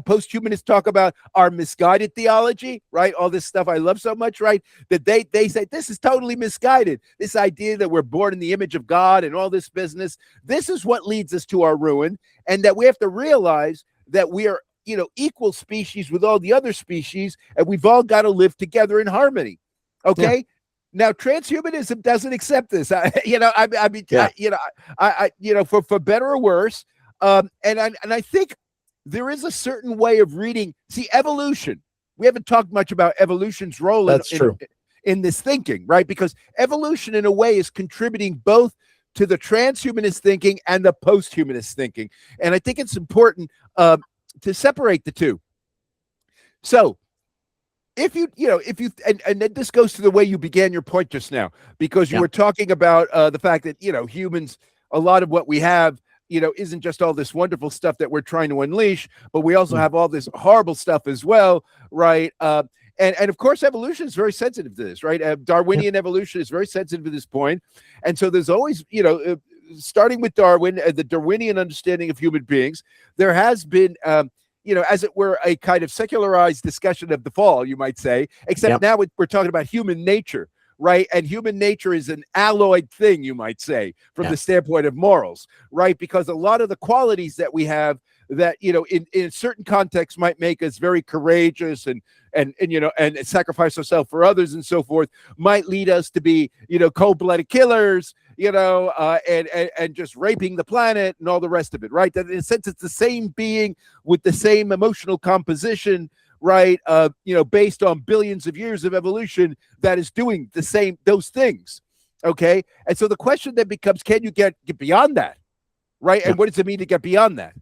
post-humanists talk about our misguided theology, right? All this stuff I love so much, right? That they say this is totally misguided. This idea that we're born in the image of God and all this business, this is what leads us to our ruin, and that we have to realize that we are, equal species with all the other species, and we've all got to live together in harmony. Okay. Now, transhumanism doesn't accept this. For better or worse. And I think there is a certain way of reading. See, evolution. We haven't talked much about evolution's role in this thinking, right? Because evolution, in a way, is contributing both to the transhumanist thinking and the post-humanist thinking. And I think it's important to separate the two. So if you and this goes to the way you began your point just now, because you were talking about the fact that, humans, a lot of what we have, isn't just all this wonderful stuff that we're trying to unleash, but we also have all this horrible stuff as well, right? And of course, evolution is very sensitive to this, right? Darwinian evolution is very sensitive to this point. And so there's always, starting with Darwin, the Darwinian understanding of human beings, there has been, as it were, a kind of secularized discussion of the fall, you might say, except now we're talking about human nature, right? And human nature is an alloyed thing, you might say, from the standpoint of morals, right? Because a lot of the qualities that we have that, in certain contexts might make us very courageous and sacrifice ourselves for others and so forth, might lead us to be, cold-blooded killers, and just raping the planet and all the rest of it, right? That in a sense, it's the same being with the same emotional composition, right? Based on billions of years of evolution that is doing those things. Okay. And so the question then becomes, can you get beyond that? Right. And what does it mean to get beyond that?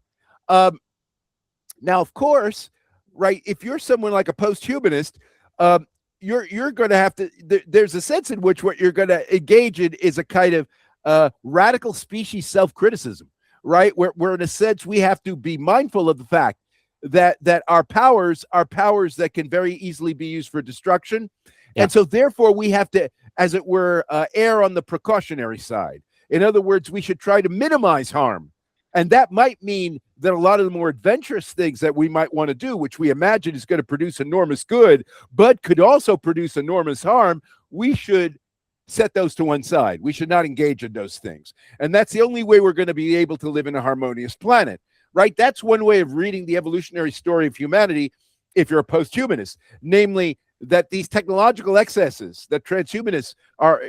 Now, of course, right, if you're someone like a post-humanist, you're going to have to, there's a sense in which what you're going to engage in is a kind of radical species self-criticism, right? Where in a sense, we have to be mindful of the fact that our powers are powers that can very easily be used for destruction. And so therefore we have to, as it were, err on the precautionary side. In other words, we should try to minimize harm. And that might mean that a lot of the more adventurous things that we might want to do, which we imagine is going to produce enormous good, but could also produce enormous harm, we should set those to one side. We should not engage in those things. And that's the only way we're going to be able to live in a harmonious planet, right? That's one way of reading the evolutionary story of humanity if you're a post-humanist, namely that these technological excesses that transhumanists are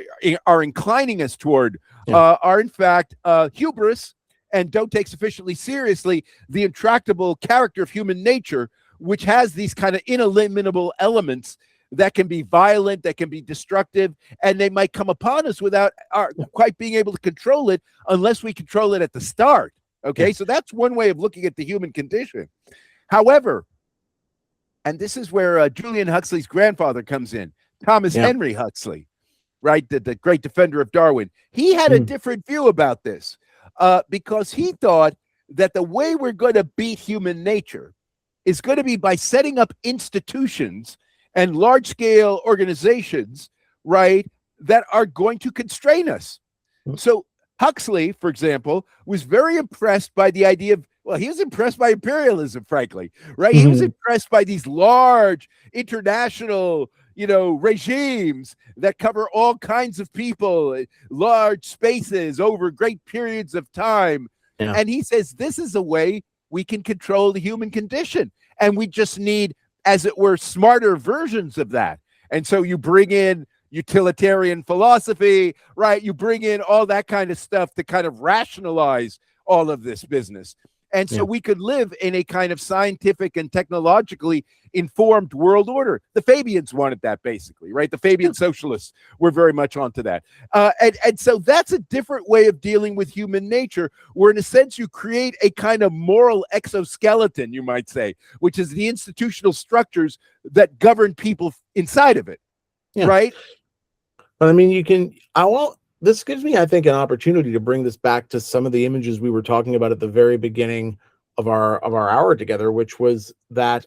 inclining us toward are in fact hubris, and don't take sufficiently seriously the intractable character of human nature, which has these kind of ineliminable elements that can be violent, that can be destructive, and they might come upon us without quite being able to control it unless we control it at the start. Okay, so that's one way of looking at the human condition. However, and this is where Julian Huxley's grandfather comes in, Thomas Henry Huxley, right, the great defender of Darwin. He had a different view about this. Because he thought that the way we're going to beat human nature is going to be by setting up institutions and large-scale organizations, right, that are going to constrain us. So Huxley, for example, was very impressed by the idea of, well, he was impressed by imperialism, frankly, right? He was impressed by these large international regimes that cover all kinds of people, large spaces over great periods of time. And he says, this is a way we can control the human condition. And we just need, as it were, smarter versions of that. And so you bring in utilitarian philosophy, right? You bring in all that kind of stuff to kind of rationalize all of this business. And so we could live in a kind of scientific and technologically informed world order. The Fabians wanted that, basically, right? The Fabian socialists were very much onto that. And so that's a different way of dealing with human nature, where in a sense you create a kind of moral exoskeleton, you might say, which is the institutional structures that govern people inside of it, right? But I mean, this gives me, I think, an opportunity to bring this back to some of the images we were talking about at the very beginning of our hour together, which was that,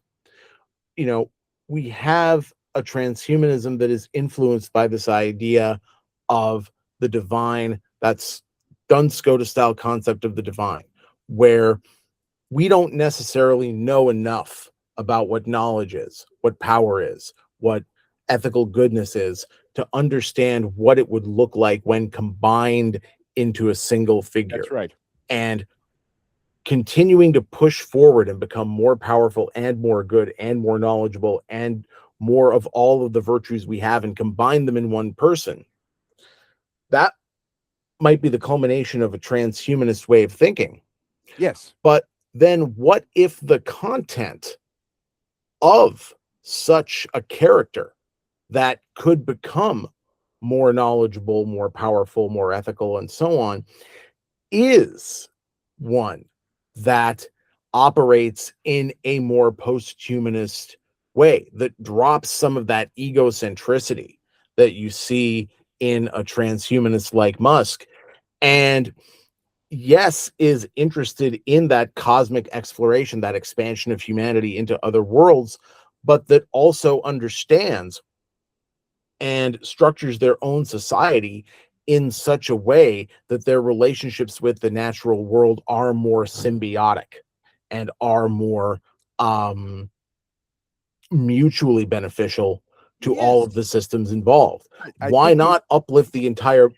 we have a transhumanism that is influenced by this idea of the divine, that's Duns Scotus style concept of the divine, where we don't necessarily know enough about what knowledge is, what power is, what ethical goodness is, to understand what it would look like when combined into a single figure. That's right. And continuing to push forward and become more powerful and more good and more knowledgeable and more of all of the virtues we have and combine them in one person. That might be the culmination of a transhumanist way of thinking. Yes. But then what if the content of such a character that could become more knowledgeable, more powerful, more ethical, and so on, is one that operates in a more post-humanist way, that drops some of that egocentricity that you see in a transhumanist like Musk, and yes, is interested in that cosmic exploration, that expansion of humanity into other worlds, but that also understands and structures their own society in such a way that their relationships with the natural world are more symbiotic and are more mutually beneficial to all of the systems involved. Why not uplift the entire,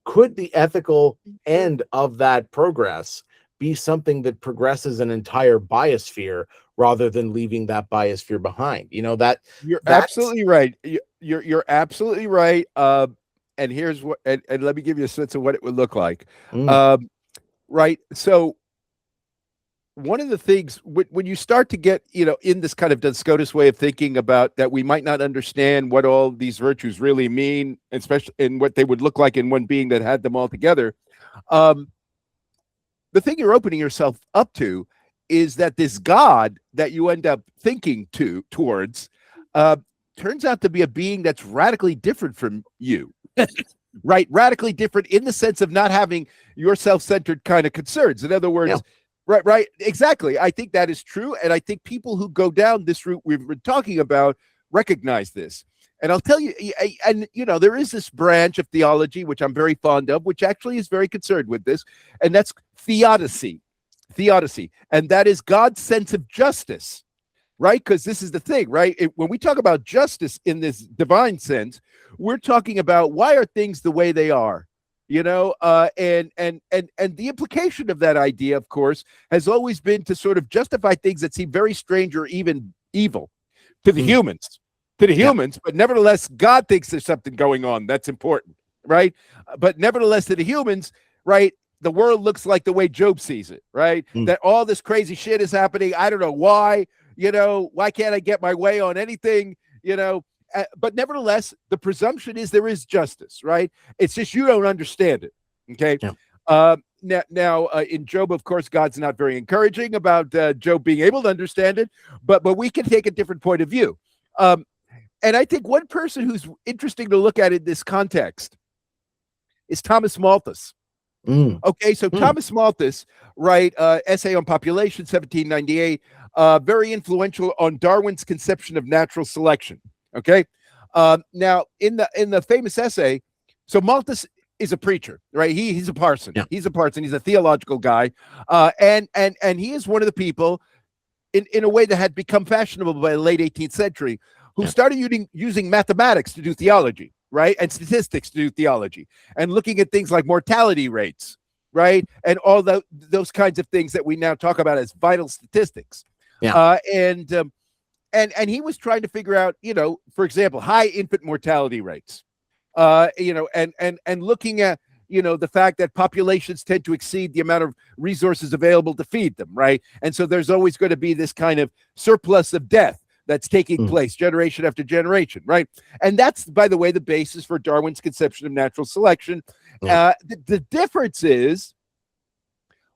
could the ethical end of that progress be something that progresses an entire biosphere rather than leaving that biosphere behind? You know, that's absolutely right. You're absolutely right. And here's what, and let me give you a sense of what it would look like. Right. So one of the things when you start to get, in this kind of Duns Scotus way of thinking about that, we might not understand what all these virtues really mean, especially in what they would look like in one being that had them all together. The thing you're opening yourself up to is that this God that you end up thinking towards turns out to be a being that's radically different from you. Right? Radically different in the sense of not having your self-centered kind of concerns. In other words, right, exactly. I think that is true. And I think people who go down this route we've been talking about recognize this. And I'll tell you, and there is this branch of theology, which I'm very fond of, which actually is very concerned with this, and that's theodicy. And that is God's sense of justice, right? Because this is the thing, right? When we talk about justice in this divine sense, we're talking about why are things the way they are, and the implication of that idea, of course, has always been to sort of justify things that seem very strange or even evil to the humans, but nevertheless, God thinks there's something going on that's important, right? But nevertheless, to the humans, right, the world looks like the way Job sees it, right? That all this crazy shit is happening. I don't know why, why can't I get my way on anything, but nevertheless, the presumption is there is justice, right? It's just you don't understand it, okay? Now, in Job, of course, God's not very encouraging about Job being able to understand it, but we can take a different point of view. And I think one person who's interesting to look at in this context is Thomas Malthus. Okay, so Thomas Malthus, right, Essay on Population, 1798, very influential on Darwin's conception of natural selection. Okay, now in the famous essay, so Malthus is a preacher, right? He's a parson. He's a parson. He's a theological guy, and he is one of the people in a way that had become fashionable by the late 18th century, who started using mathematics to do theology, right, and statistics to do theology, and looking at things like mortality rates, right, and all those kinds of things that we now talk about as vital statistics. And he was trying to figure out, for example, high infant mortality rates, and looking at, the fact that populations tend to exceed the amount of resources available to feed them, right? And so there's always going to be this kind of surplus of death that's taking place generation after generation, right? And that's, by the way, the basis for Darwin's conception of natural selection. The difference is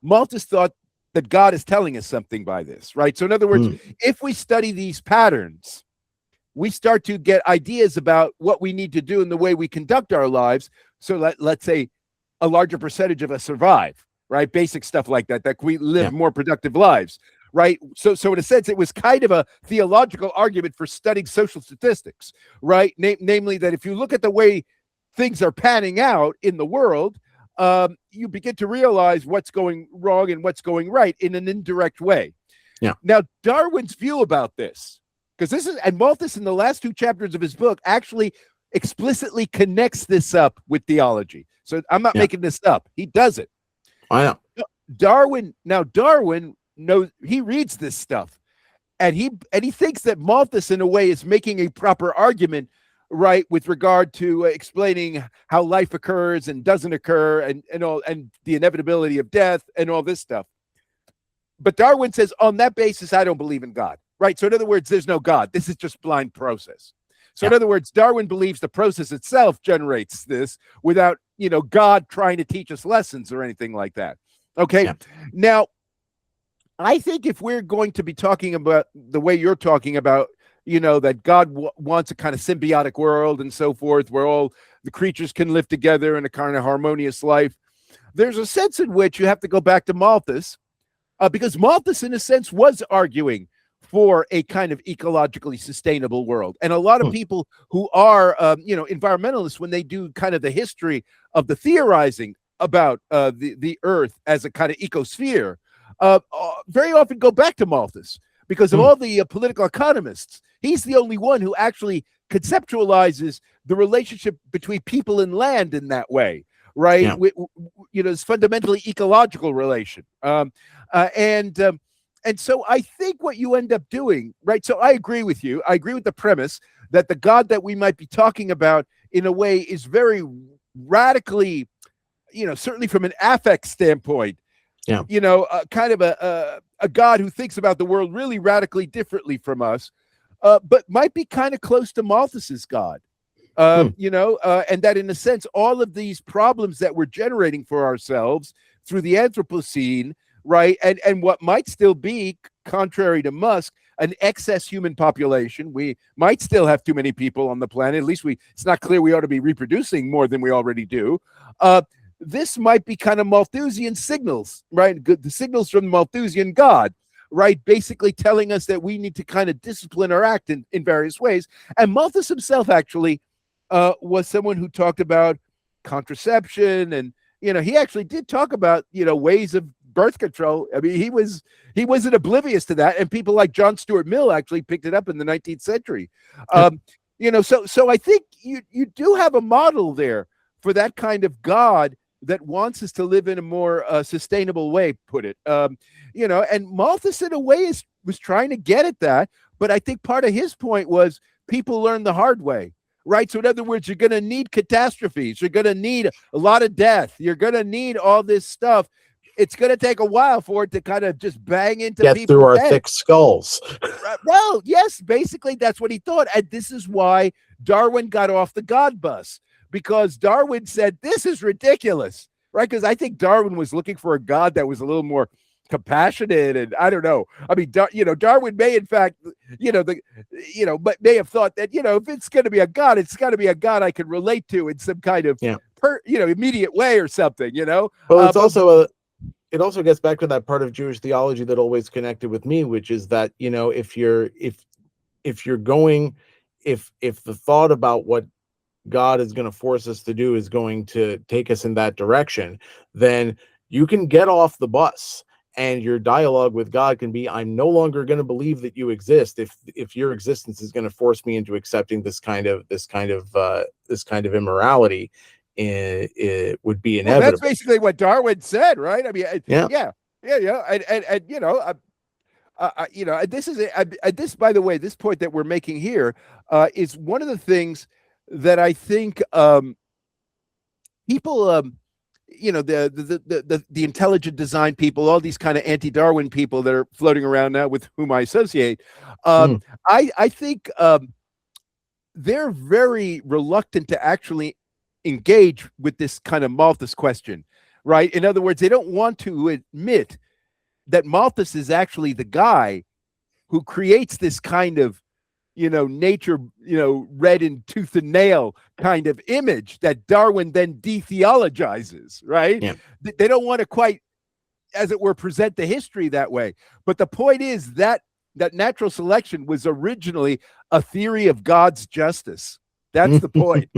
Malthus thought that God is telling us something by this, right? So in other words, if we study these patterns, we start to get ideas about what we need to do in the way we conduct our lives. So let's say a larger percentage of us survive, right? Basic stuff like that we live more productive lives, right? So in a sense, it was kind of a theological argument for studying social statistics, right? Namely that if you look at the way things are panning out in the world, you begin to realize what's going wrong and what's going right in an indirect way. Now, Darwin's view about this, because and Malthus in the last 2 chapters of his book actually explicitly connects this up with theology. So I'm not making this up. He does it. I know. Darwin knows, he reads this stuff, and he thinks that Malthus in a way is making a proper argument, right, with regard to explaining how life occurs and doesn't occur, and all, and the inevitability of death and all this stuff. But Darwin says, on that basis, I don't believe in God, right? So in other words, there's no God. This is just blind process. So in other words, Darwin believes the process itself generates this without, God trying to teach us lessons or anything like that. Okay. Now, I think if we're going to be talking about the way you're talking about, that God wants a kind of symbiotic world and so forth, where all the creatures can live together in a kind of harmonious life, there's a sense in which you have to go back to Malthus, because Malthus, in a sense, was arguing for a kind of ecologically sustainable world. And a lot of people who are, environmentalists, when they do kind of the history of the theorizing about the Earth as a kind of ecosphere, very often go back to Malthus, because of all the political economists. He's the only one who actually conceptualizes the relationship between people and land in that way, right? It's fundamentally ecological relation. And so I think what you end up doing, right? So I agree with you. I agree with the premise that the God that we might be talking about in a way is very radically, certainly from an affect standpoint, kind of a God who thinks about the world really radically differently from us, but might be kind of close to Malthus's God. And that in a sense, all of these problems that we're generating for ourselves through the Anthropocene, right, and what might still be, contrary to Musk, an excess human population. We might still have too many people on the planet. At least it's not clear we ought to be reproducing more than we already do. This might be kind of Malthusian signals, right? The signals from the Malthusian God, right? Basically telling us that we need to kind of discipline our act in various ways. And Malthus himself actually was someone who talked about contraception, and he actually did talk about ways of birth control. I mean, he wasn't oblivious to that, and people like John Stuart Mill actually picked it up in the 19th century. So I think you do have a model there for that kind of God that wants us to live in a more sustainable way, put it. And Malthus in a way was trying to get at that, but I think part of his point was people learn the hard way. Right. So in other words, you're going to need catastrophes. You're going to need a lot of death. You're going to need all this stuff. It's going to take a while for it to kind of just bang into get people's through our heads. thick skulls. Well, yes, basically that's what he thought. And this is why Darwin got off the God bus, because Darwin said, this is ridiculous. Right. Because I think Darwin was looking for a God that was a little more compassionate, and I don't know. I mean, Darwin may, in fact, but may have thought that if it's going to be a God, it's got to be a God I can relate to in some kind of immediate way or something. Well, it's it also gets back to that part of Jewish theology that always connected with me, which is that if the thought about what God is going to force us to do is going to take us in that direction, then you can get off the bus. And your dialogue with God can be, I'm no longer going to believe that you exist if your existence is going to force me into accepting this kind of immorality. It would be inevitable. Well, that's basically what Darwin said, right? I mean, yeah. This, by the way, this point that we're making here is one of the things that I think people. The intelligent design people, all these kind of anti-Darwin people that are floating around now with whom I associate, I think they're very reluctant to actually engage with this kind of Malthus question, right? In other words, they don't want to admit that Malthus is actually the guy who creates this kind of nature, red in tooth and nail kind of image that Darwin then detheologizes, right? Yeah. They don't want to quite, as it were, present the history that way. But the point is that natural selection was originally a theory of God's justice. That's the point.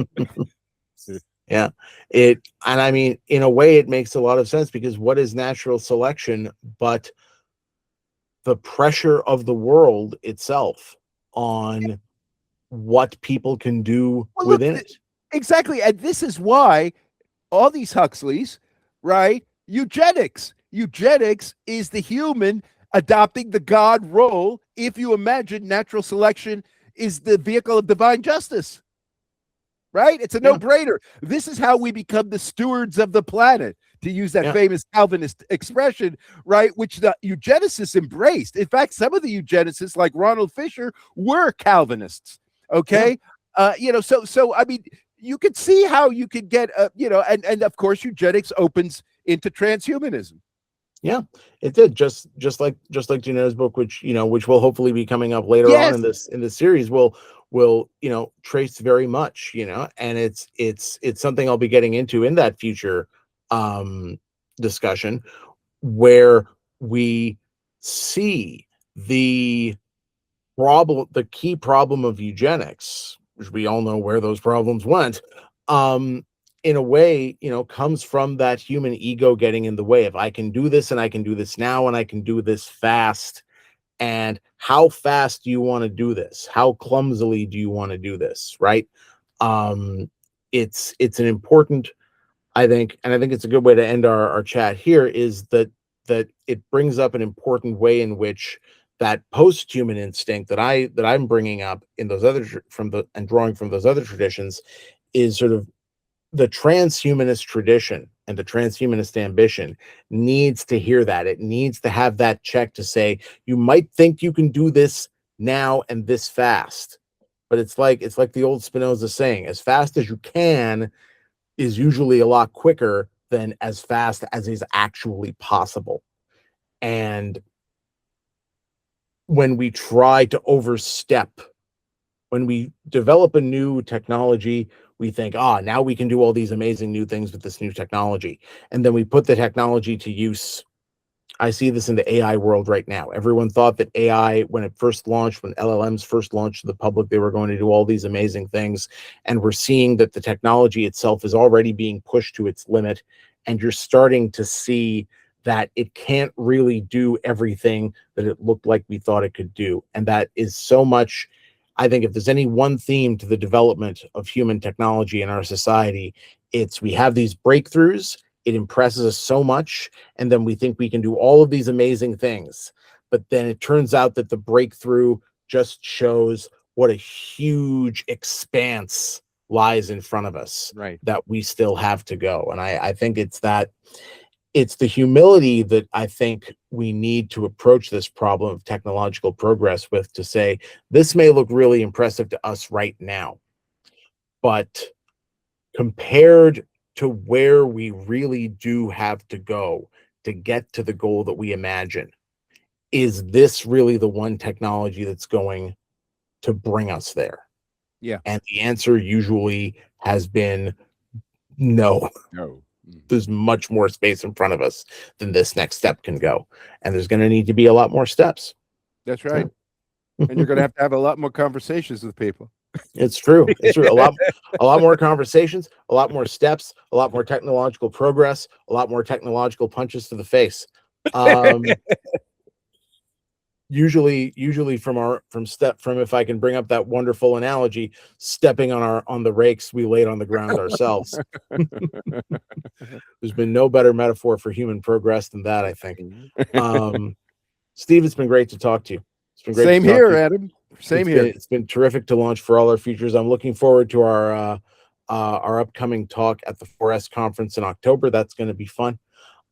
Yeah. And I mean, in a way, it makes a lot of sense, because what is natural selection but the pressure of the world itself on what people can do within it? Exactly. And this is why all these Huxleys, right? Eugenics is the human adopting the God role, if you imagine natural selection is the vehicle of divine justice. Right? It's a no-brainer. This is how we become the stewards of the planet, to use that famous Calvinist expression, right? Which the eugenicists embraced. In fact, some of the eugenicists, like Ronald Fisher, were Calvinists. Okay. So I mean, you could see how you could get, and of course, eugenics opens into transhumanism. Yeah, it did. Just like Janet's book, which will hopefully be coming up later on in this series, will trace very much, and it's something I'll be getting into in that future discussion, where we see the the key problem of eugenics, which we all know where those problems went, in a way, comes from that human ego getting in the way of, I can do this and I can do this now and I can do this fast. And how fast do you want to do this? How clumsily do you want to do this? Right. It's an important, I think, and I think it's a good way to end our chat here, is that it brings up an important way in which that post-human instinct that I'm bringing up in those other and drawing from those other traditions is sort of the transhumanist tradition, and the transhumanist ambition needs to hear that. It needs to have that check to say, you might think you can do this now and this fast, but it's like the old Spinoza saying, as fast as you can is usually a lot quicker than as fast as is actually possible. And when we try to overstep, when we develop a new technology, we think, now we can do all these amazing new things with this new technology. And then we put the technology to use. I see this in the AI world right now. Everyone thought that AI, when it first launched, when LLMs first launched to the public, they were going to do all these amazing things. And we're seeing that the technology itself is already being pushed to its limit. And you're starting to see that it can't really do everything that it looked like we thought it could do. And that is so much, I think, if there's any one theme to the development of human technology in our society, it's we have these breakthroughs. It impresses us so much, and then we think we can do all of these amazing things. But then it turns out that the breakthrough just shows what a huge expanse lies in front of us, Right, that we still have to go. And I think it's the humility that I think we need to approach this problem of technological progress with, to say, this may look really impressive to us right now, but compared to where we really do have to go to get to the goal that we imagine, is this really the one technology that's going to bring us there? yeah. And the answer usually has been no. No. There's much more space in front of us than this next step can go, and there's going to need to be a lot more steps. That's right. And you're going to have a lot more conversations with people. It's true. It's true. A lot more conversations, a lot more steps, a lot more technological progress, a lot more technological punches to the face. Usually from if I can bring up that wonderful analogy, stepping on the rakes we laid on the ground ourselves. There's been no better metaphor for human progress than that, I think. Steve, it's been great to talk to you. It's been great. Same here, Adam. Same here. It's been terrific to launch For All Our Futures. I'm looking forward to our upcoming talk at the 4S conference in October. That's going to be fun.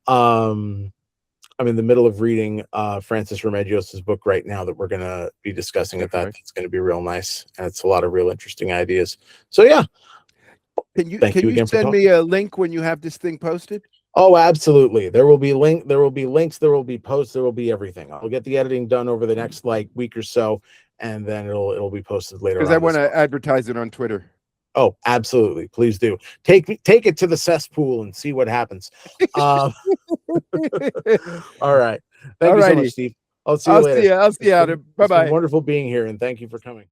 I'm in the middle of reading Francis Remedios' book right now that we're going to be discussing at that. It's going to be real nice, and it's a lot of real interesting ideas. So yeah. Can you send me a link when you have this thing posted? Oh, absolutely. There will be links, there will be posts, there will be everything. I'll get the editing done over the next week or so, and then it'll be posted later. Because I want to advertise it on Twitter. Oh, absolutely. Please do. Take it to the cesspool and see what happens. All right. Thank you so much, Steve. I'll see you later. I'll see you, Adam. Bye-bye. Wonderful being here, and thank you for coming.